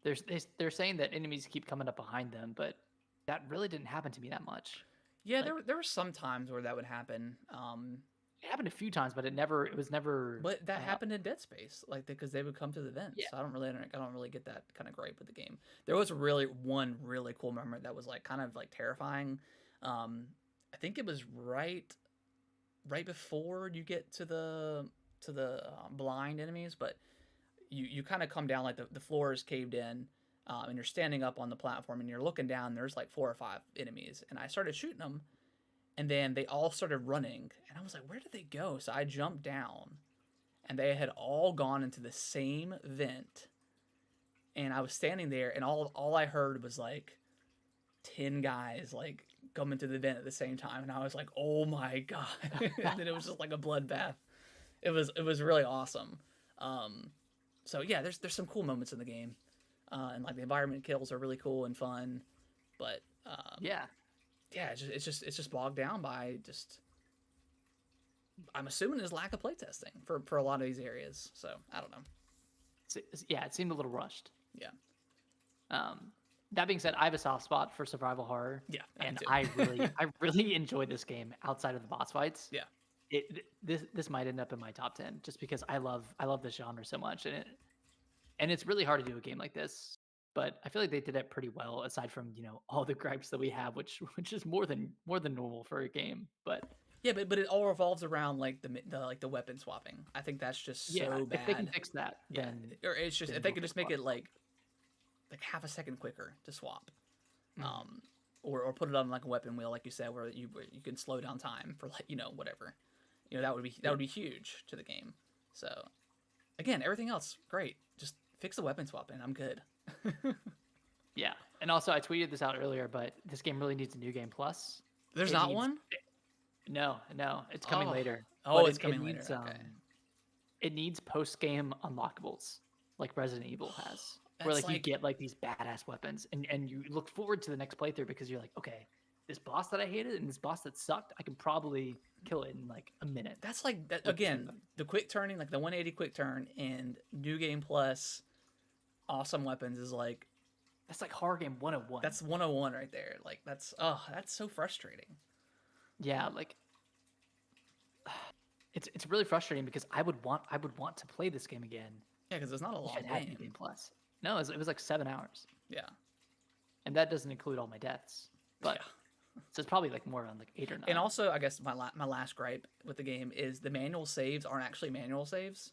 they're saying that enemies keep coming up behind them, but that really didn't happen to me that much. Yeah, Like there were some times where that would happen. it happened a few times, but it was never. But that happened in Dead Space, like because they would come to the Yeah, vents. So I don't really get that kind of gripe with the game. There was one really cool moment that was like kind of like terrifying. Um, I think it was right before you get to the blind enemies, but you kind of come down like the floor is caved in, and you're standing up on the platform and you're looking down. There's like 4 or 5 enemies, and I started shooting them, and then they all started running, and I was like, where did they go? So I jumped down, and they had all gone into the same vent, and I was standing there, and all I heard was like 10 guys like coming to the vent at the same time, and I was like, oh my god. And then it was just like a bloodbath. It was really awesome. So yeah, there's some cool moments in the game, and like the environment kills are really cool and fun, but yeah. yeah, it's just bogged down by just, I'm assuming, his lack of playtesting for a lot of these areas. So I don't know. Yeah, it seemed a little rushed. Yeah, That being said, I have a soft spot for survival horror, yeah, and too. I really enjoyed this game outside of the boss fights. Yeah, This might end up in my top 10 just because I love this genre so much, and it's really hard to do a game like this. But I feel like they did it pretty well, aside from all the gripes that we have, which is more than normal for a game. But yeah, but it all revolves around like the weapon swapping. I think that's just yeah, so if they can bad. fix that, Yeah, then or it's just if they we'll could get just make a lot. it like half a second quicker to swap, Mhm. or put it on like a weapon wheel, like you said, where you can slow down time for like whatever, that would be huge to the game. So again, everything else great. Just fix the weapon swap and I'm good. Yeah, and also I tweeted this out earlier, but this game really needs a new game plus. There's It not needs one. no, it's coming Oh, later. oh, But it's coming later. Okay, it needs post game unlockables like Resident Evil has, where that's like you like get like these badass weapons, and you look forward to the next playthrough because you're like, okay, this boss that I hated and this boss that sucked, I can probably kill it in like a minute. that's like that with the same again. weapon. The quick turning, like the 180 quick turn, and new game plus awesome weapons is like That's like horror game 101. that's 101 right there. Like that's so frustrating. Yeah, like it's really frustrating because I would want to play this game again Yeah, because it's not a if long it had New game. Game Plus. No, it was like 7 hours, Yeah, and that doesn't include all my deaths. But yeah. so it's probably like more around like 8 or 9. And also, I guess my last gripe with the game is the manual saves aren't actually manual saves.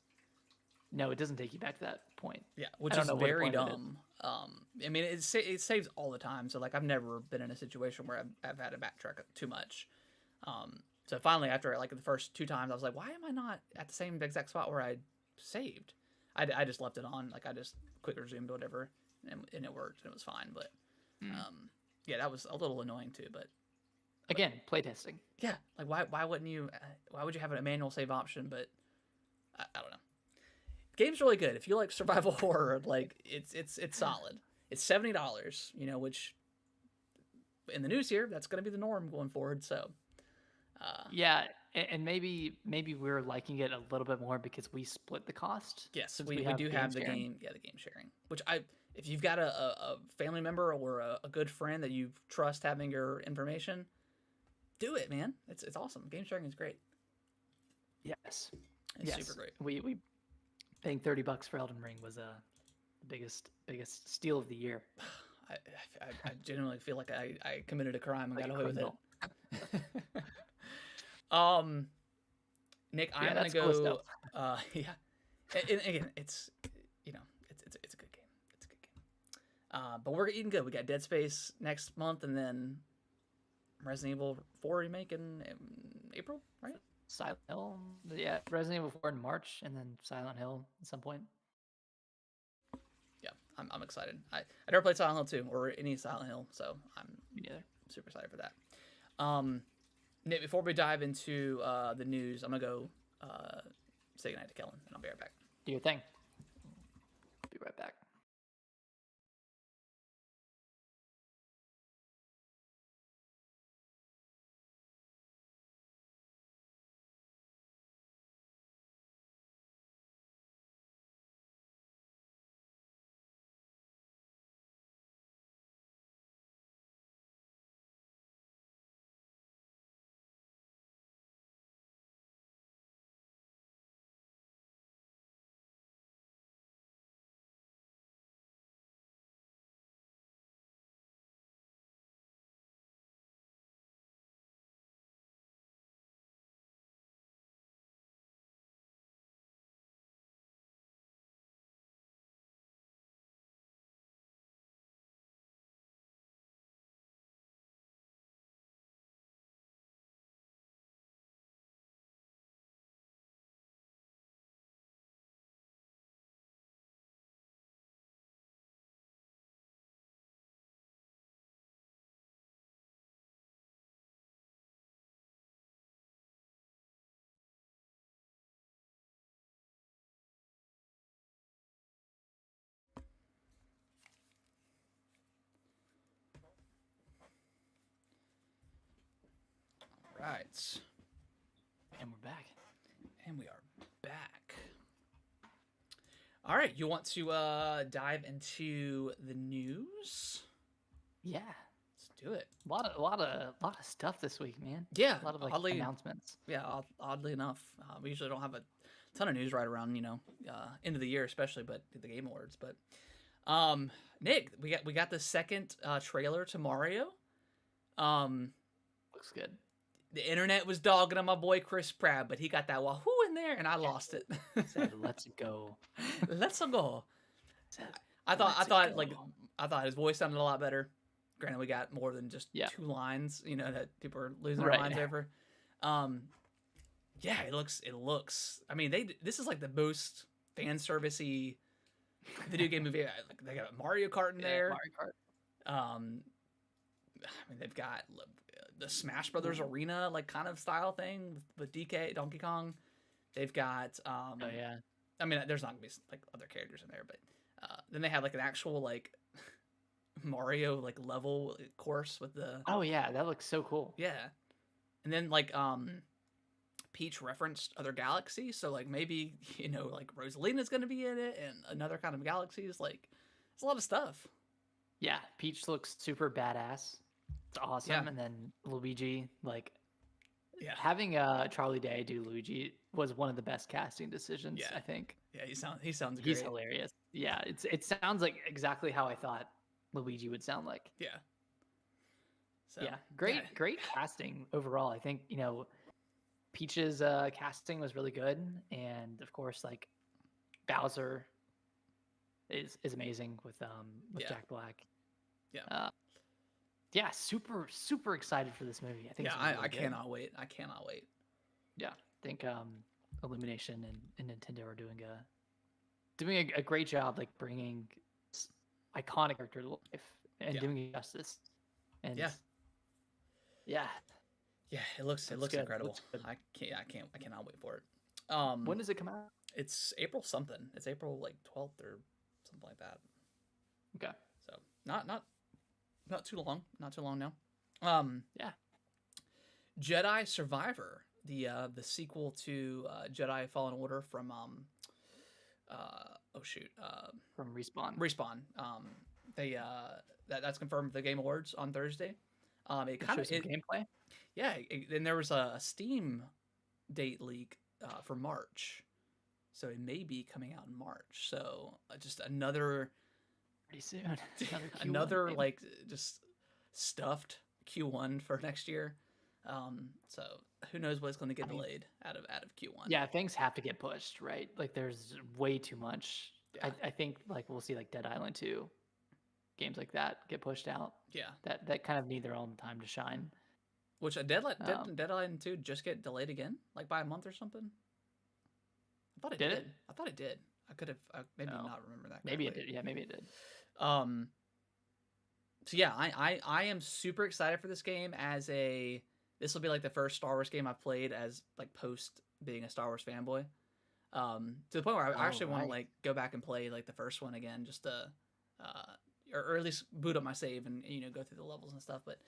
No, it doesn't take you back to that point. Yeah, which don't is know what the very point of it is. dumb. I mean, it saves all the time. So like, I've never been in a situation where I've had to backtrack too much. So finally, after like the first 2 times, I was like, why am I not at the same exact spot where I saved? I just left it on. Like I just quick resumed whatever, and it worked and it was fine. But yeah, that was a little annoying too. But Again, playtesting. yeah, like why wouldn't you? Why would you have a manual save option? But I don't know. Game's really good. If you like survival horror, like it's solid. It's $70, which in the news here, that's going to be the norm going forward. So Yeah, and maybe we're liking it a little bit more because we split the cost. yes, Since we have do have the sharing. game, yeah, the game sharing. Which if you've got a family member or a good friend that you trust having your information, do it, man. It's awesome. Game sharing is great. Yes. It's Yes. super great. We paying $30 for Elden Ring was the biggest steal of the year. I genuinely feel like I committed a crime and Like got a away with it. criminal. Nick, Yeah, I'm gonna that's cool go. stuff. Yeah, and again, it's a good game. It's a good game. But we're eating good. We got Dead Space next month, and then Resident Evil 4 remake in April, right? Silent Hill. Yeah, Resident Evil 4 in March, and then Silent Hill at some point. Yeah, I'm excited. I never played Silent Hill 2 or any Silent Hill, so I'm Me neither. super excited for that. Nick, before we dive into the news, I'm gonna go say goodnight to Kellen, and I'll be right back. Do your thing. Be right back. right. And we're back. And we are back. All right, you want to dive into the news? Yeah. Let's do it. A lot of stuff this week, man. Yeah, A lot of announcements. Yeah, oddly enough, we usually don't have a ton of news right around end of the year, especially, but the Game Awards. But Nick, we got the second trailer to Mario. Looks good. The internet was dogging on my boy Chris Pratt, but he got that wahoo in there, and I lost it. Said, "Let's go." Let's go. Said, I thought his voice sounded a lot better. Granted, we got more than just 2 lines, that people are losing their minds over. Yeah, it looks. I mean, this is like the most fan servicey video game movie. Like, they got Mario Kart in there. Mario Kart. I mean, they've got the Smash Brothers Arena kind of style thing with Donkey Kong. They've got oh yeah. I mean, there's not gonna be other characters in there, but then they have an actual Mario level course with the. Oh yeah, that looks so cool. Yeah, and then Peach referenced other galaxies, so maybe Rosalina's gonna be in it, and another kind of galaxies. It's a lot of stuff. Yeah, Peach looks super badass. It's awesome. Yeah. And then Luigi, yeah, having Charlie Day do Luigi was one of the best casting decisions. Yeah. I think. Yeah, he sounds great. He's hilarious. Yeah, it sounds like exactly how I thought Luigi would sound like. Yeah. So, yeah, great casting overall. I think Peach's casting was really good, and of course Bowser is amazing with Jack Black. Yeah. Yeah, super excited for this movie. I think. Yeah, it's really I good. cannot wait. I cannot wait. Yeah, I think Illumination and Nintendo are doing a great job bringing this iconic character to life and doing it justice. And yeah, it looks good. incredible. Looks good. I cannot wait for it. When does it come out? It's April something. It's April 12th or something like that. Okay. So not too long. Not too long now. Yeah. Jedi Survivor, the sequel to Jedi Fallen Order from from Respawn. Respawn. That's confirmed for the Game Awards on Thursday. It kind of gameplay. Yeah, and there was a Steam date leak for March, so it may be coming out in March. So just another pretty soon. another just stuffed Q1 for next year. So who knows what's going to get delayed out of Q1. Yeah, things have to get pushed, right? There's way too much. Yeah. I think we'll see Dead Island 2, games like that get pushed out. Yeah. That kind of need their own time to shine. Which Dead Island 2 just get delayed again, by a month or something? I thought it did. I thought it did. I could have maybe not remember that. Maybe it did. Yeah, maybe it did. So yeah, I am super excited for this game this will be the first Star Wars game I've played as post being a Star Wars fanboy. To the point where I actually want to go back and play the first one again, just to or at least boot up my save and go through the levels and stuff. But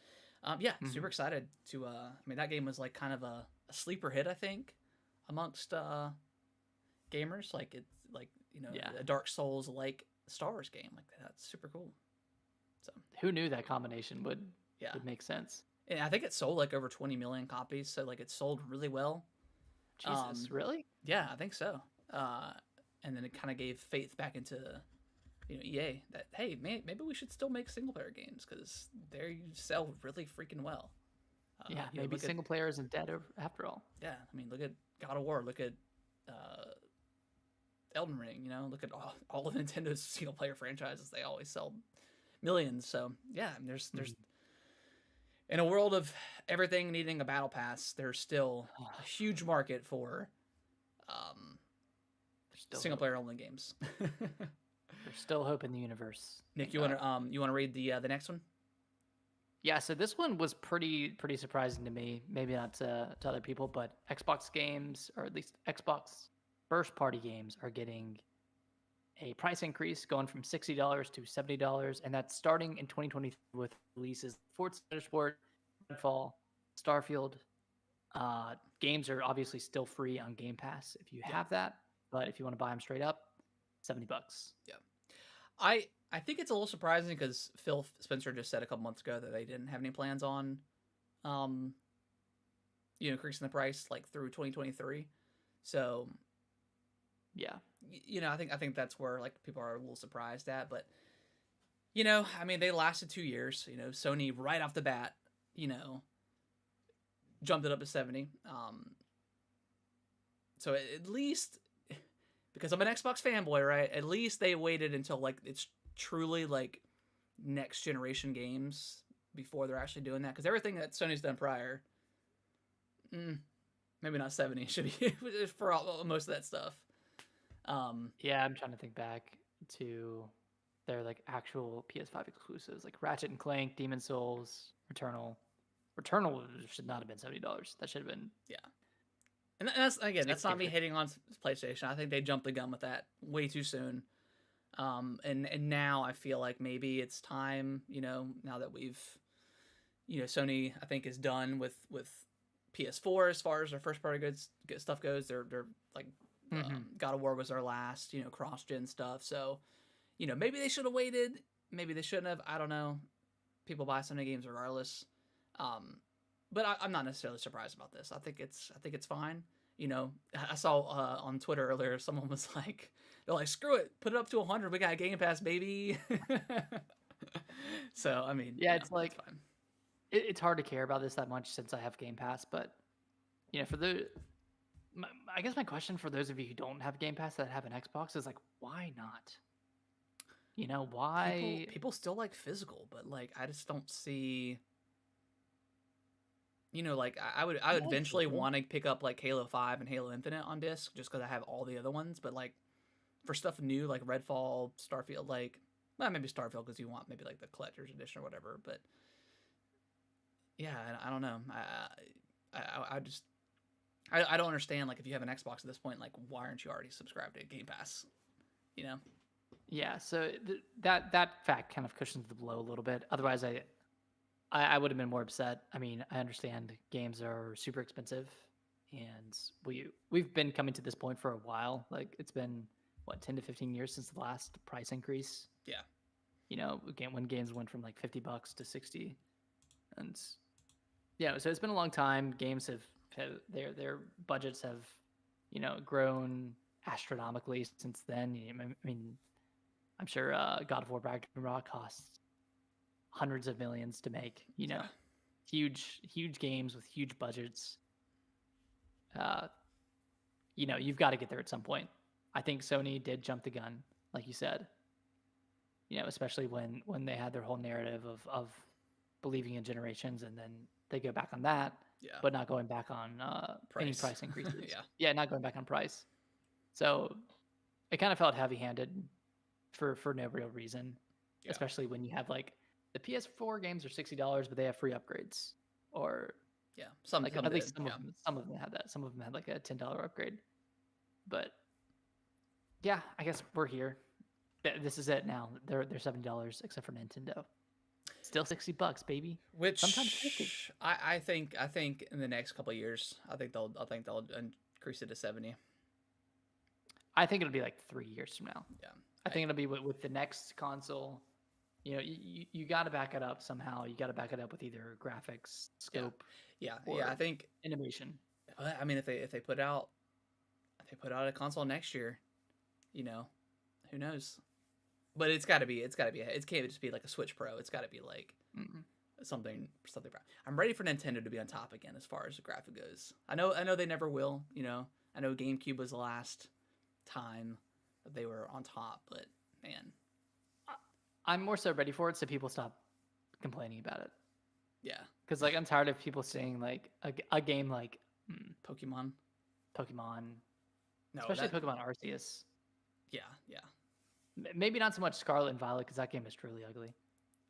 super excited to I mean, that game was kind of a sleeper hit, I think, amongst gamers. A Dark Souls Star Wars game. That's super cool. So who knew that combination would make sense? And I think it sold over 20 million copies, so it sold really well. Jesus, really? Yeah, I think so. And then it kind of gave faith back into EA that, hey, maybe we should still make single player games because they sell really freaking well. Maybe single player isn't dead after all. Yeah, I mean, look at God of War, look at Elden Ring, look at all of Nintendo's single player franchises. They always sell millions. So yeah, there's in a world of everything needing a battle pass, there's still a huge market for single player only games. There's still hope in the universe. Nick, you want to read the next one? Yeah, so this one was pretty surprising to me. Maybe not to other people, but Xbox games, or at least Xbox first party games, are getting a price increase going from $60 to $70, and that's starting in 2023 with releases Forza Motorsport, Redfall, Starfield, Games are obviously still free on Game Pass if you Yeah. have that, but if you want to buy them straight up, $70. Yeah. I think it's a little surprising because Phil Spencer just said a couple months ago that they didn't have any plans on, um, increasing the price like through 2023. So Yeah. I think that's where like people are a little surprised at. But I mean, they lasted 2 years. Sony right off the bat, jumped it up to 70. So at least because I'm an Xbox fanboy, right? At least they waited until like it's truly like next generation games before they're actually doing that. Because everything that Sony's done prior, maybe not 70 should be for most of that stuff. Yeah, I'm trying to think back to their like actual PS5 exclusives, like Ratchet and Clank, Demon Souls, Returnal. Returnal should not have been $70. That should have been And that's again, that's not me 60. hitting on PlayStation. I think they jumped the gun with that way too soon. And now I feel like maybe it's time. Now that we've, Sony I think is done with PS4 as far as their first party good stuff goes. They're like God of War was their last cross gen stuff. So maybe they should have waited. Maybe they shouldn't have. I don't know. People buy Sony games regardless. But I'm not necessarily surprised about this. I think it's fine. I saw on Twitter earlier someone was like, they're like, screw it, put it up to 100. We got Game Pass, baby. So I mean, yeah, it's like fine. It's hard to care about this that much since I have Game Pass. But I guess my question for those of you who don't have Game Pass that have an Xbox is like, why not? Why people still like physical, but like I just don't see. Like I would eventually want to pick up like Halo 5 and Halo Infinite on disc just because I have all the other ones. But like for stuff new like Redfall, Starfield, like maybe Starfield because you want maybe like the collector's edition or whatever. But yeah, I don't know. I don't understand like if you have an Xbox at this point, like why aren't you already subscribed to Game Pass? Yeah, so that fact kind of cushions the blow a little bit. Otherwise, I would have been more upset. I mean, I understand games are super expensive, and we've been coming to this point for a while. Like it's been 10 to 15 years since the last price increase. Yeah. Again, when games went from like $50 to 60, and yeah, so it's been a long time. Games have their budgets have grown astronomically since then. I mean, I'm sure God of War Ragnarok costs hundreds of millions to make, huge games with huge budgets. You've got to get there at some point. I think Sony did jump the gun, like you said. Especially when they had their whole narrative of believing in generations, and then they go back on that, but not going back on any price increases. Yeah, not going back on price. So it kind of felt heavy-handed for no real reason, especially when you have like the PS4 games are $60, but they have free upgrades. Or some at least some of them had that. Some of them had like a $10 upgrade. But yeah, I guess we're here. This is it now. They're $70 except for Nintendo. Still $60, baby. Which sometimes 50. I think in the next couple of years, I think they'll increase it to 70. I think it'll be like 3 years from now. Yeah. I think it'll be with the next console. You got to back it up somehow. You got to back it up with either graphics, scope, I think innovation. I mean, if they put out a console next year, who knows? But it's got to be. It can't just be like a Switch Pro. It's got to be like something. I'm ready for Nintendo to be on top again as far as the graphic goes. I know they never will. I know GameCube was the last time that they were on top, but man. I'm more so ready for it so people stop complaining about it. Yeah. Because like I'm tired of people saying like a game like Pokemon. No, especially Pokemon Arceus. Yeah. Maybe not so much Scarlet and Violet because that game is truly ugly.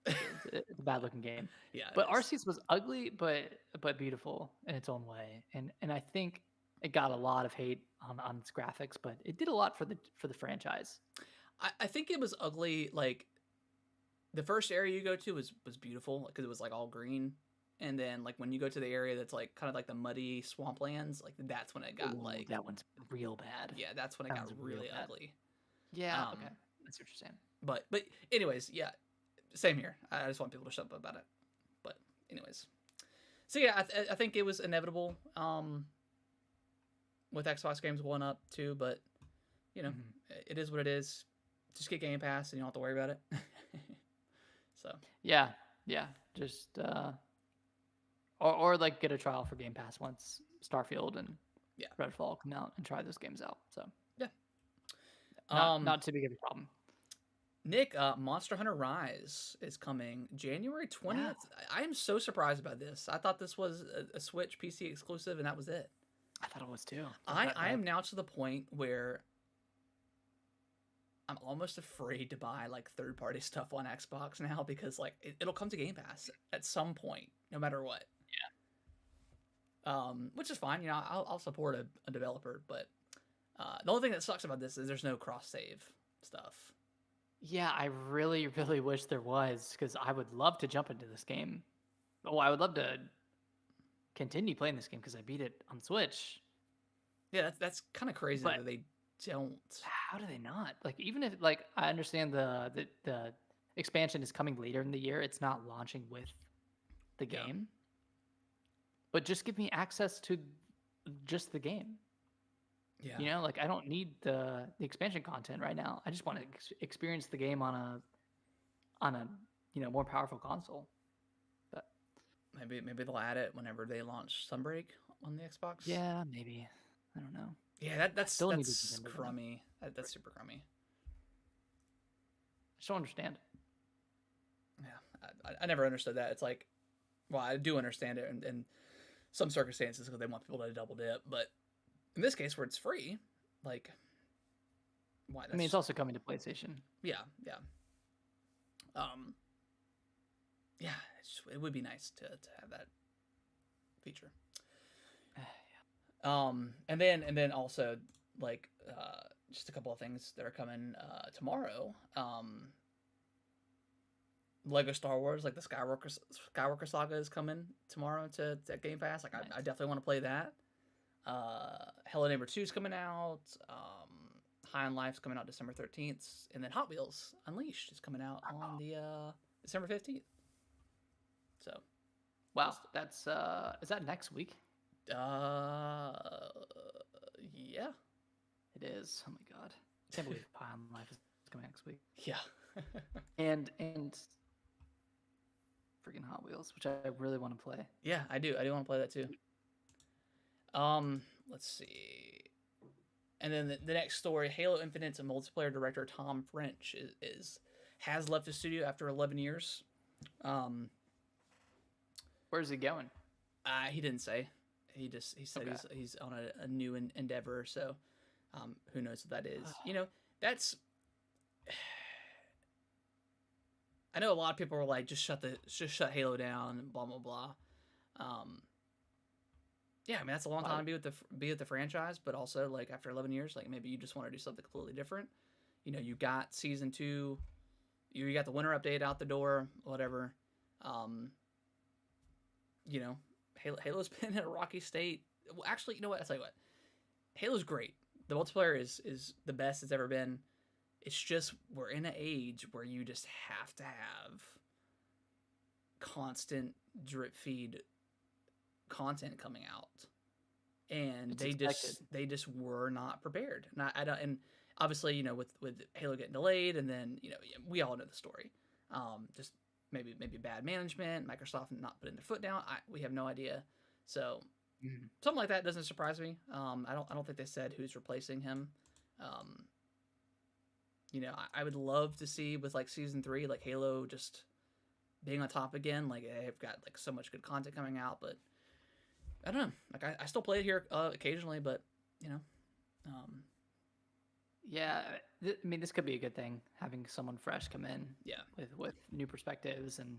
It's a bad looking game. Yeah. But Arceus was ugly but beautiful in its own way. And I think it got a lot of hate on its graphics, but it did a lot for the franchise. I think it was ugly. Like the first area you go to was beautiful because it was like all green, and then like when you go to the area that's like kind of like the muddy swamplands, like that's when it got Ooh, like that one's real bad. yeah, that's when it That got one's real really bad. ugly. Yeah. Okay. That's what you're saying. But anyways, yeah, same here. I just want people to shut up about it. But anyways, so yeah, I think it was inevitable. With Xbox games going up too, but you know, it is what it is. Just get Game Pass and you don't have to worry about it. So Yeah. Yeah. Just or like get a trial for Game Pass once Starfield and yeah, Redfall come out and try those games out. So yeah. not too big of a problem. Nick, Monster Hunter Rise is coming January 20th. Yeah. I am so surprised by this. I thought this was a Switch PC exclusive, and that was it. I thought it was too. I am now to the point where I'm almost afraid to buy like third-party stuff on Xbox now because like it'll come to Game Pass at some point, no matter what. Yeah. Which is fine. You know, I'll support a developer, but the only thing that sucks about this is there's no cross-save stuff. Yeah, I really, really wish there was, because I would love to jump into this game. Oh, I would love to continue playing this game because I beat it on Switch. Yeah, that's kind of crazy that they don't. How do they not? Like, even if like I understand the expansion is coming later in the year, it's not launching with the game. But just give me access to just the game. Yeah. You know, like I don't need the expansion content right now. I just want to experience the game on a more powerful console. But maybe they'll add it whenever they launch Sunbreak on the Xbox. Yeah, maybe. I don't know. Yeah, that's crummy. That's super crummy. I just don't understand. Yeah, I never understood that. It's like, well, I do understand it in some circumstances because they want people to double dip, but in this case where it's free, like, why? I mean, it's also coming to PlayStation. Yeah. Yeah, it would be nice to have that feature. And then also like just a couple of things that are coming tomorrow. Lego Star Wars, like the Skywalker Saga is coming tomorrow to Game Pass. Like nice. I definitely want to play that. Hello Neighbor 2 is coming out. High on Life's coming out December 13th, and then Hot Wheels Unleashed is coming out on the December 15th. So, wow, that's is that next week? Yeah, it is. Oh my god, I can't believe High on Life is coming next week. Yeah, and freaking Hot Wheels, which I really want to play. Yeah, I do want to play that too. Let's see. And then the next story, Halo Infinite's multiplayer director Tom French has left the studio after 11 years. Where's he going? He didn't say. He said okay. he's on a new endeavor. So, who knows what that is? You know, that's. I know a lot of people were like, just shut Halo down and blah blah blah. Yeah, I mean that's a long time to be with the franchise, but also like after 11 years, like maybe you just want to do something completely different. You know, you got season 2, you got the winter update out the door, whatever. You know, Halo's been in a rocky state. Well, actually, you know what? I'll tell you what. Halo's great. The multiplayer is the best it's ever been. It's just we're in an age where you just have to have constant drip feed content coming out, and they just were not prepared. And I don't, and obviously, you know, with Halo getting delayed, and then, you know, we all know the story. Just maybe bad management, Microsoft not putting their foot down. We have no idea. So something like that doesn't surprise me. I don't think they said who's replacing him. You know, I would love to see with like season 3, like Halo just being on top again. Like they've got like so much good content coming out, but I don't know. Like I still play it here occasionally, but you know, yeah. I mean, this could be a good thing, having someone fresh come in. Yeah. With new perspectives and,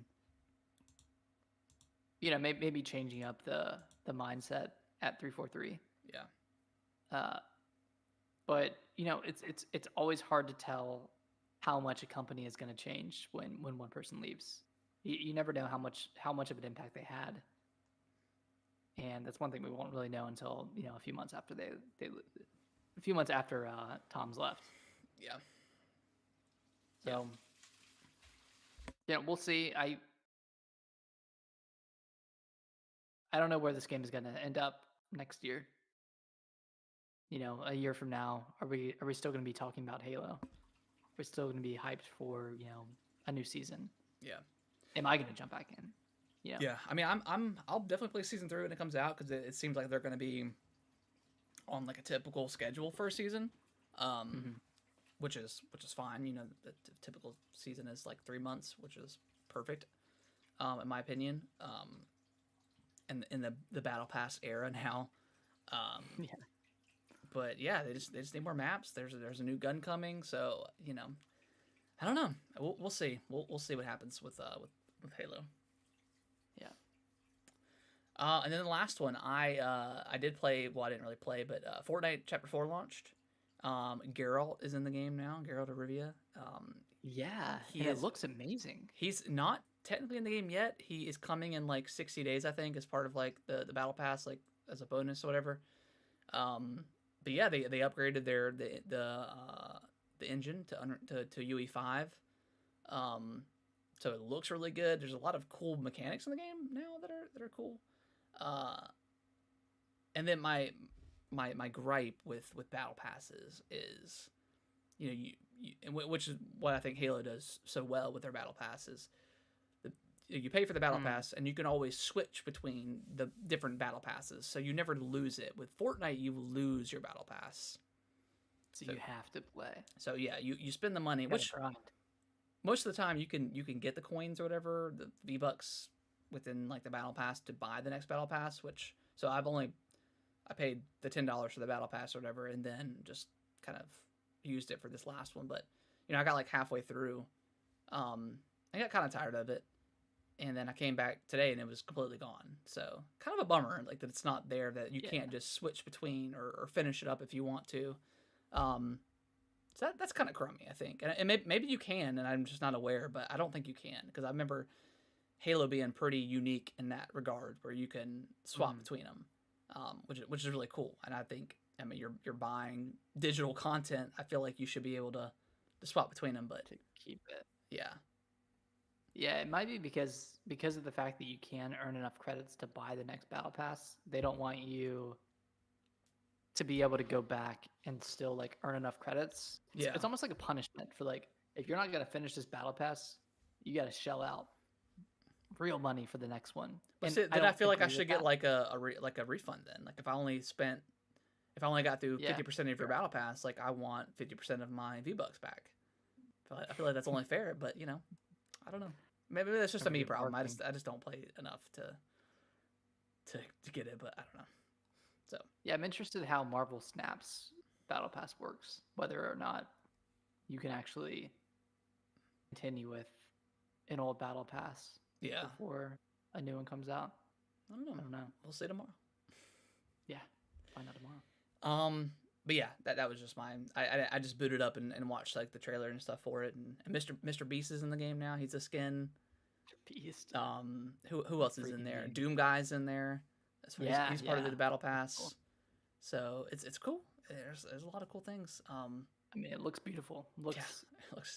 you know, maybe changing up the mindset at 343. Yeah. But you know, it's always hard to tell how much a company is going to change when one person leaves. You never know how much of an impact they had, and that's one thing we won't really know until a few months after a few months after Tom's left. Yeah. So we'll see. I don't know where this game is going to end up next year. A year from now, are we still going to be talking about Halo? We're still going to be hyped for a new season. Yeah. Am I going to jump back in? Yeah. I mean, I'll definitely play season 3 when it comes out because it seems like they're going to be on like a typical schedule for a season, which is fine. The typical season is like 3 months, which is perfect, in my opinion. In the battle pass era now. Yeah. But yeah, they just need more maps. There's a new gun coming, so I don't know. We'll see. We'll see what happens with Halo. Yeah. And then the last one, I did play. Well, I didn't really play, but Fortnite Chapter 4 launched. Geralt is in the game now. Geralt of Rivia. Yeah, and it looks amazing. He's not technically in the game yet. He is coming in like 60 days, I think, as part of like the battle pass, like as a bonus or whatever. But yeah, they upgraded the engine to UE5. So it looks really good. There's a lot of cool mechanics in the game now that are cool. And then my gripe with battle passes is, which is what I think Halo does so well with their battle passes. You pay for the battle pass, and you can always switch between the different battle passes, so you never lose it. With Fortnite, you lose your battle pass, so you have to play. So yeah, you spend the money, which most of the time you can get the coins or whatever, the V-Bucks within like the battle pass to buy the next battle pass. Which so I paid the $10 for the battle pass or whatever, and then just kind of used it for this last one. But I got like halfway through, I got kind of tired of it. And then I came back today and it was completely gone. So kind of a bummer, like that it's not there, that you can't just switch between or finish it up if you want to. So that's kind of crummy, I think. And maybe you can, and I'm just not aware, but I don't think you can, because I remember Halo being pretty unique in that regard, where you can swap between them, which is really cool. And I think, you're buying digital content. I feel like you should be able to swap between them, but to keep it. Yeah. Yeah, it might be because of the fact that you can earn enough credits to buy the next battle pass. They don't want you to be able to go back and still like earn enough credits. It's almost like a punishment for like, if you're not gonna finish this battle pass, you got to shell out real money for the next one. But then I feel like I should get like a refund then. Like if I only got through 50% of your battle pass, like I want 50% of my V-Bucks back. I feel like that's only fair, but I don't know. Maybe that's just a me problem. I just don't play enough to get it, but I don't know. So yeah, I'm interested how Marvel Snap's battle pass works. Whether or not you can actually continue with an old battle pass before a new one comes out. I don't know. We'll see tomorrow. Yeah, find out tomorrow. But yeah, that was just mine. I just booted up and watched like the trailer and stuff for it, and Mr. Beast is in the game now. He's a skin. Beast. Who else is in there? Doom Guy's in there. He's part of the battle pass. Cool. So it's cool. There's a lot of cool things. It looks beautiful. It looks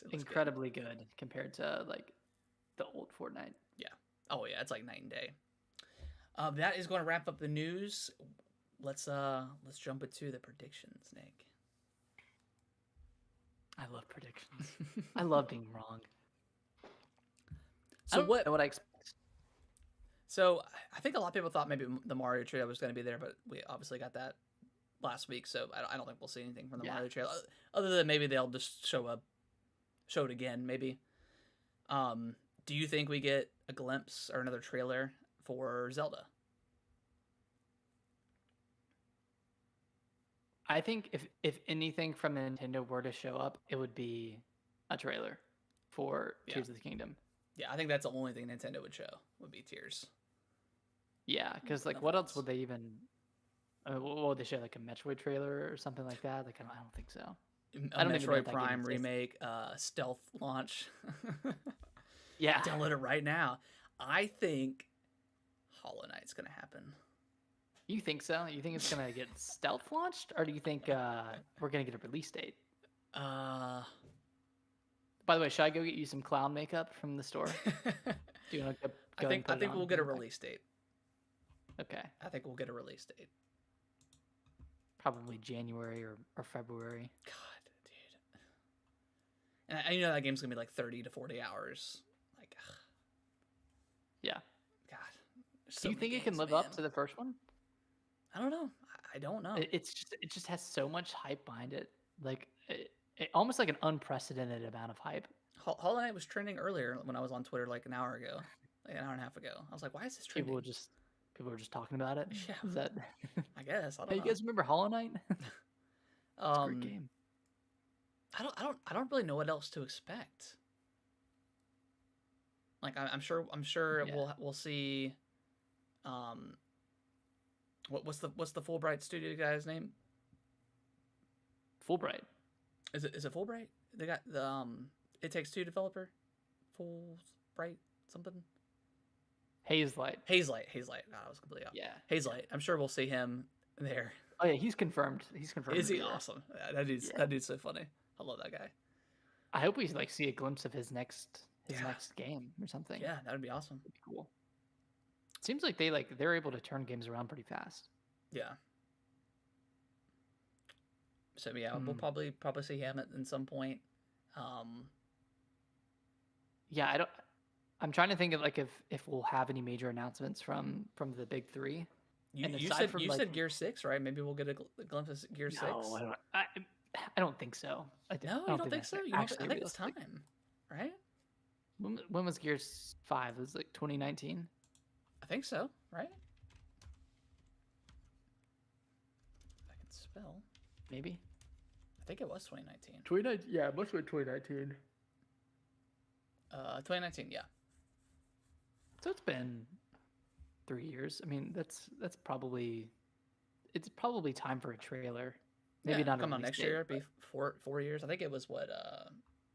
it incredibly good compared to like the old Fortnite. Yeah. Oh yeah, it's like night and day. That is going to wrap up the news. Let's jump into the predictions, Nick. I love predictions. I love being wrong. So I don't know what I expect. So I think a lot of people thought maybe the Mario trailer was going to be there, but we obviously got that last week, so I don't think we'll see anything from the Mario trailer, other than maybe they'll just show it again, maybe. Do you think we get a glimpse or another trailer for Zelda? I think if anything from Nintendo were to show up, it would be a trailer for Tears of the Kingdom. Yeah, I think that's the only thing Nintendo would show, would be Tears. Yeah, because like, what else would they even? What would they show? Like a Metroid trailer or something like that? Like, I don't think so. A Metroid Prime remake, stealth launch. Yeah. Download it right now. I think Hollow Knight's gonna happen. You think so? You think it's gonna get stealth launched, or do you think we're gonna get a release date? Uh, By the way, should I go get you some clown makeup from the store? Do you want to go and put I it think on? we'll get a release date. Okay. I think we'll get a release date. Probably January or February. God, dude. And I know that game's gonna be like 30 to 40 hours. Like, ugh. Yeah. God. Do you think it can live up to the first one? I don't know. I don't know. It just has so much hype behind it. Like almost like an unprecedented amount of hype. Hollow Knight was trending earlier when I was on Twitter like an hour ago, like an hour and a half ago. I was like, why is this trending? People were just talking about it. Yeah. Is that? I guess. I don't Hey, know. you guys remember Hollow Knight? It's a great game. I don't really know what else to expect. Like I'm sure Yeah. we'll see. What's the Fulbright studio guy's name? Fulbright. Is it Fulbright? They got the It Takes Two developer, Fulbright something. Hazelight. Hazelight. God, I was completely off. Yeah. Hazelight. I'm sure we'll see him there. Oh yeah, he's confirmed. He's confirmed. Is he awesome? Yeah, that dude's so funny. I love that guy. I hope we like see a glimpse of his next game or something. Yeah, that would be awesome. That'd be cool. It seems like they're able to turn games around pretty fast. Yeah. So yeah, we'll probably see him in some point. Yeah, I'm trying to think of like if we'll have any major announcements from the big three. You said Gear 6, right? Maybe we'll get a glimpse of Gear 6. No, I don't think so. No, you don't think so? I think it's time, right? When was Gears 5? It was like 2019. I think so, right? I can spell. Maybe. I think it was 2019. 2019, yeah, it must have been 2019. 2019, yeah. So it's been 3 years. I mean, it's probably time for a trailer. Maybe not come on next year. It'd be 4 years. I think it was what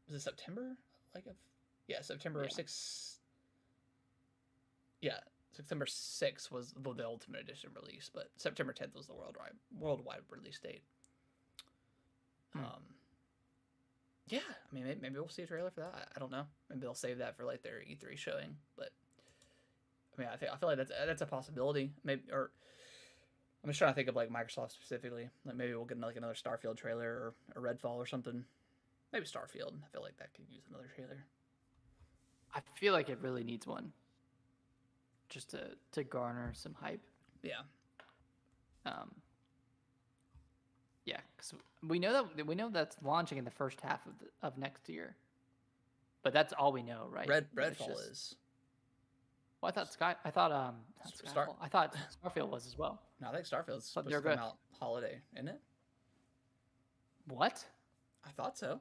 was it September? September 6th. Yeah, September 6th was the Ultimate Edition release, but September 10th was the worldwide release date. Yeah, I mean, maybe we'll see a trailer for that. I don't know. Maybe they'll save that for like their E3 showing. But I mean, I feel like that's a possibility. Maybe, or I'm just trying to think of like Microsoft specifically. Like maybe we'll get like another Starfield trailer or a Redfall or something. Maybe Starfield. I feel like that could use another trailer. I feel like it really needs one, just to garner some hype. Yeah. Yeah, because we know that's launching in the first half of next year, but that's all we know, right? Redfall is. Well, I thought Starfield was as well. No, I think Starfield's supposed to come out holiday, isn't it? What? I thought so.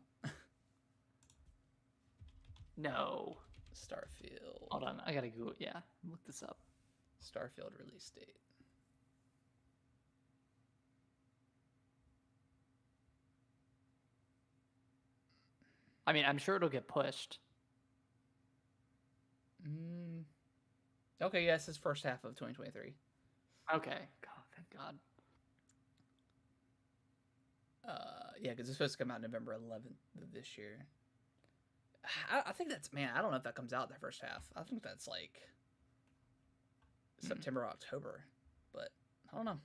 No. Starfield. Hold on, I gotta Google. Yeah, look this up. Starfield release date. I mean, I'm sure it'll get pushed. Okay, yes, it's first half of 2023. Okay. God, thank God. Yeah, because it's supposed to come out November 11th of this year. I think that's, man, I don't know if that comes out in the first half. I think that's like September, October, but I don't know.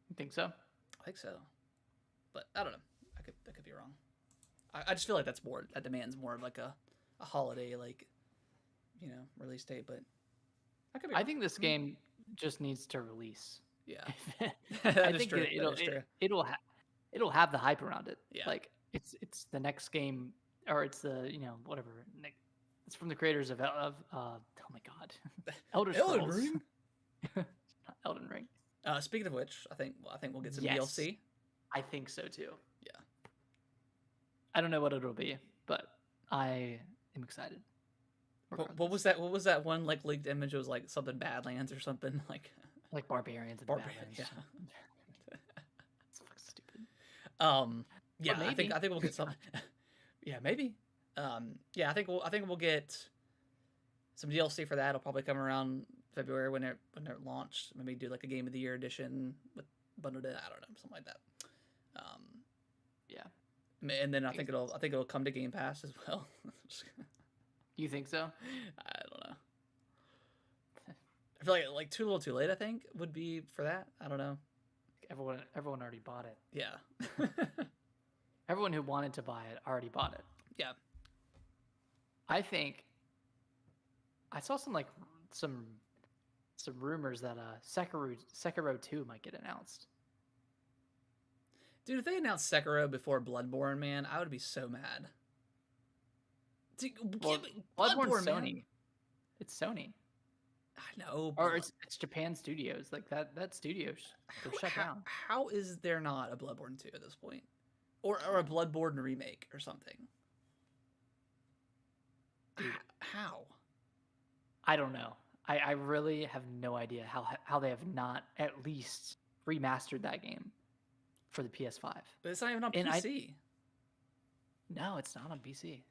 You think so? I think so, but I don't know. I could be wrong. I just feel like that demands more of like a holiday, like, you know, release date, but I could be wrong. I think this game just needs to release. Yeah. I think it'll have the hype around it. Yeah. Like it's the next game, or it's the, you know, whatever. It's from the creators of oh my God, Elder Scrolls. Ring. Not Elden Ring. Speaking of which, I think we'll get some Yes. DLC. I think so too. Yeah. I don't know what it'll be, but I am excited. What was that? What was that one like leaked image? It was like something Badlands or something like barbarians. And Barbarians. Yeah. It's fucking stupid. Yeah. I think we'll get something. Yeah, maybe. Yeah, I think we'll get some DLC for that will probably come around February when they're launched. Maybe do like a Game of the Year edition with bundled in. I don't know, something like that. Um, Yeah. and then I think it'll come to Game Pass as well. You think so? I don't know. I feel like too little, too late. I think would be for that. I don't know. Everyone already bought it. Yeah. Everyone who wanted to buy it already bought it. Yeah. I think I saw some rumors that Sekiro 2 might get announced. Dude, if they announced Sekiro before Bloodborne, man, I would be so mad. Dude, Well, Bloodborne's Sony. Man. It's Sony. I know. Or it's Japan Studios. Like that studio, they're shut down. How is there not a Bloodborne 2 at this point? Or a Bloodborne remake or something? Dude, how? I don't know. I really have no idea how they have not at least remastered that game for the PS5. But it's not even on PC. No, it's not on PC.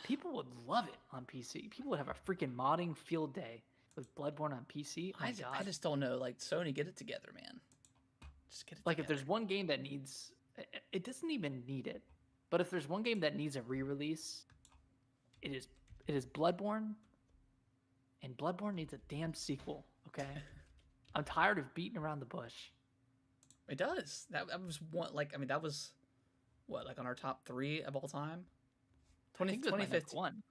People would love it on PC. People would have a freaking modding field day with Bloodborne on PC. Oh I just don't know. Like, Sony, get it together, man. Just get it like together. If there's one game that needs... It doesn't even need it. But if there's one game that needs a re-release, it is Bloodborne. And Bloodborne needs a damn sequel, okay? I'm tired of beating around the bush. It does. That was one, like, I mean, that was, what, like on our top 3 of all time? 2015.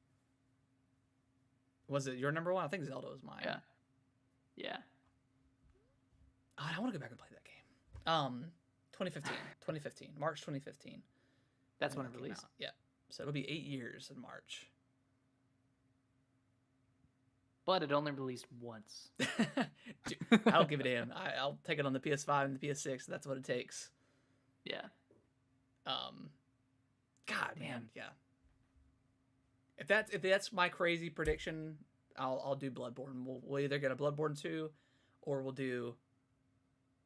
Was it your number 1? I think Zelda was mine. Yeah. Oh, I want to go back and play that game. 2015. March 2015. That's when it released? Yeah. So it'll be 8 years in March. But it only released once. Dude, I don't give a damn. I'll take it on the PS5 and the PS6. That's what it takes. Yeah. God, man, yeah. If that's my crazy prediction, I'll do Bloodborne. We'll either get a Bloodborne 2, or we'll do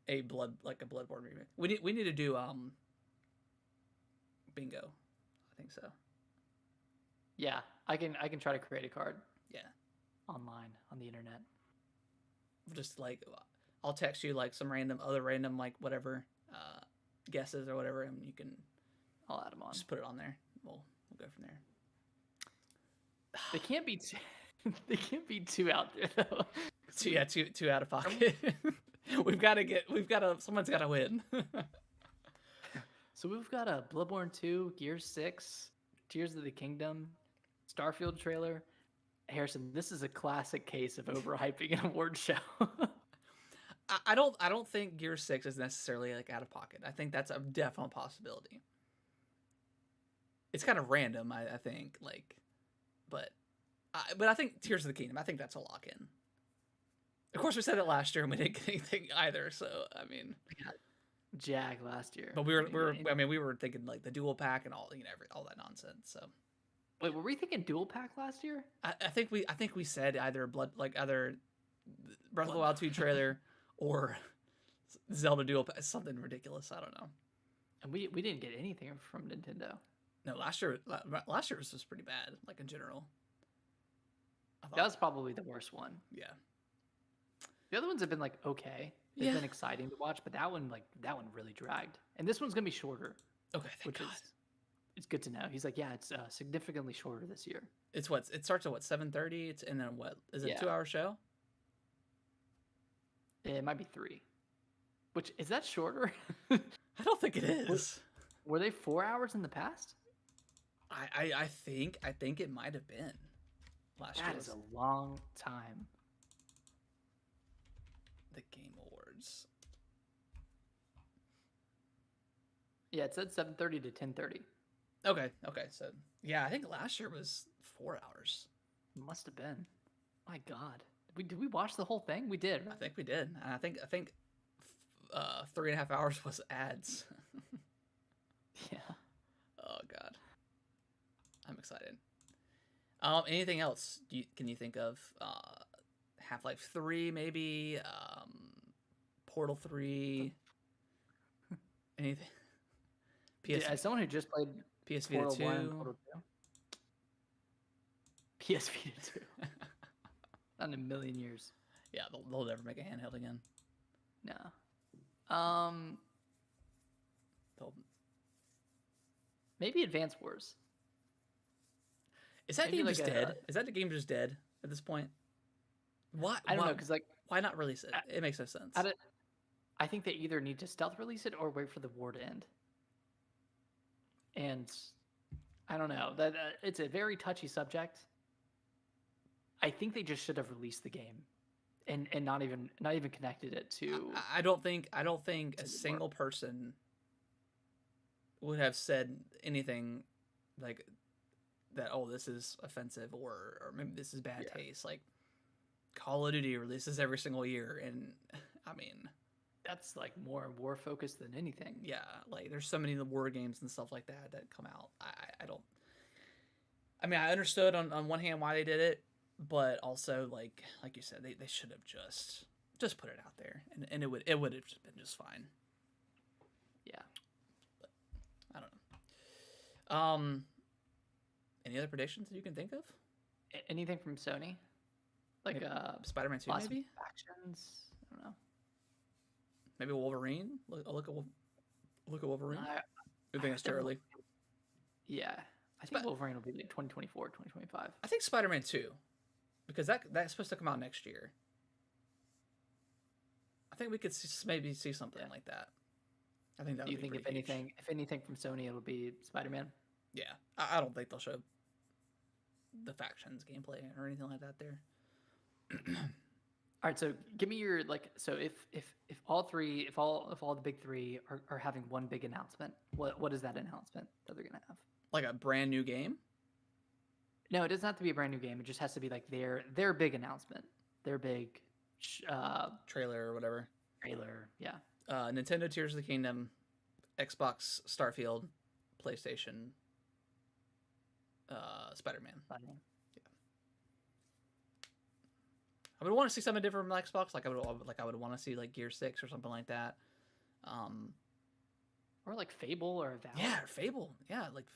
a Bloodborne remake. We need to do bingo. I think so. Yeah, I can try to create a card. Yeah. Online on the internet. Just like I'll text you like some random like whatever guesses or whatever, and you can. I'll add them on. Just put it on there. We'll go from there. They can't be they can't be too out there though. Too out of pocket. Someone's got to win. So we've got a Bloodborne 2, Gears 6, Tears of the Kingdom, Starfield trailer. Harrison, this is a classic case of overhyping an award show. I don't think Gear 6 is necessarily like out of pocket. I think that's a definite possibility. It's kind of random, I think, like, but I think Tears of the Kingdom, I think that's a lock in. Of course, we said it last year and we didn't get anything either. So I mean, we got Jag last year, but we were thinking like the dual pack and all all that nonsense. So. Wait, were we thinking dual pack last year? I think we said either Breath of the Wild 2 trailer or Zelda dual pack, something ridiculous. I don't know. And we didn't get anything from Nintendo. No, last year was just pretty bad, like in general. That was probably the worst one. Yeah. The other ones have been like okay. They've been exciting to watch, but that one really dragged. And this one's gonna be shorter. Okay, thank God. It's good to know. He's like, yeah, it's significantly shorter this year. It starts at 7:30. And then what is it? 2 hour show? It might be 3. Which is that shorter? I don't think it is. Were they 4 hours in the past? I think it might have been last year. That is a long time. The Game Awards. Yeah, it said 7:30 to 10:30. Okay. So yeah, I think last year was 4 hours. Must have been. My God, did we watch the whole thing? We did. Right? I think we did. And I think 3.5 hours was ads. Yeah. Oh God, I'm excited. Anything else? Can you think of? Half-Life 3, maybe. Portal 3. Anything? As someone who just played PS Vita 2. PS Vita 2. Not in a million years. Yeah, they'll never make a handheld again. No. They'll... Maybe Advance Wars. Is that Maybe game like just dead? Is that the game just dead at this point? Why? I don't know, because like why not release it? It makes no sense. I think they either need to stealth release it or wait for the war to end. And I don't know. That it's a very touchy subject. I think they just should have released the game, and not even connected it to. I don't think a single person would have said anything like that. Oh, this is offensive, or maybe this is bad taste. Like Call of Duty releases every single year, and I mean, that's like more war focused than anything. Yeah, like there's so many of the war games and stuff like that come out. I don't. I mean, I understood on one hand why they did it, but also like you said, they should have just put it out there, and it would have been just fine. Yeah, but I don't know. Any other predictions that you can think of? Anything from Sony? Like Spider-Man 2, maybe? Factions? I don't know. Maybe Wolverine? Look at Wolverine? I think it's too early. Yeah. I think Wolverine will be like 2024, 2025. I think Spider-Man 2. Because that's supposed to come out next year. I think we could maybe see something like that. I think that would be pretty huge. If anything from Sony, it'll be Spider-Man? Yeah. I don't think they'll show the Factions gameplay or anything like that there. All right, so give me your so if all the big three are having one big announcement, what is that announcement that they're gonna have? Like a brand new game? No, it doesn't have to be a brand new game. It just has to be like their big announcement, their big trailer or whatever. Trailer, yeah. Nintendo Tears of the Kingdom, Xbox Starfield, PlayStation, Spider-Man. Yeah. I would want to see something different from Xbox. I would want to see like Gear 6 or something like that. Or like Fable or Avowed. Yeah, Fable. Yeah, like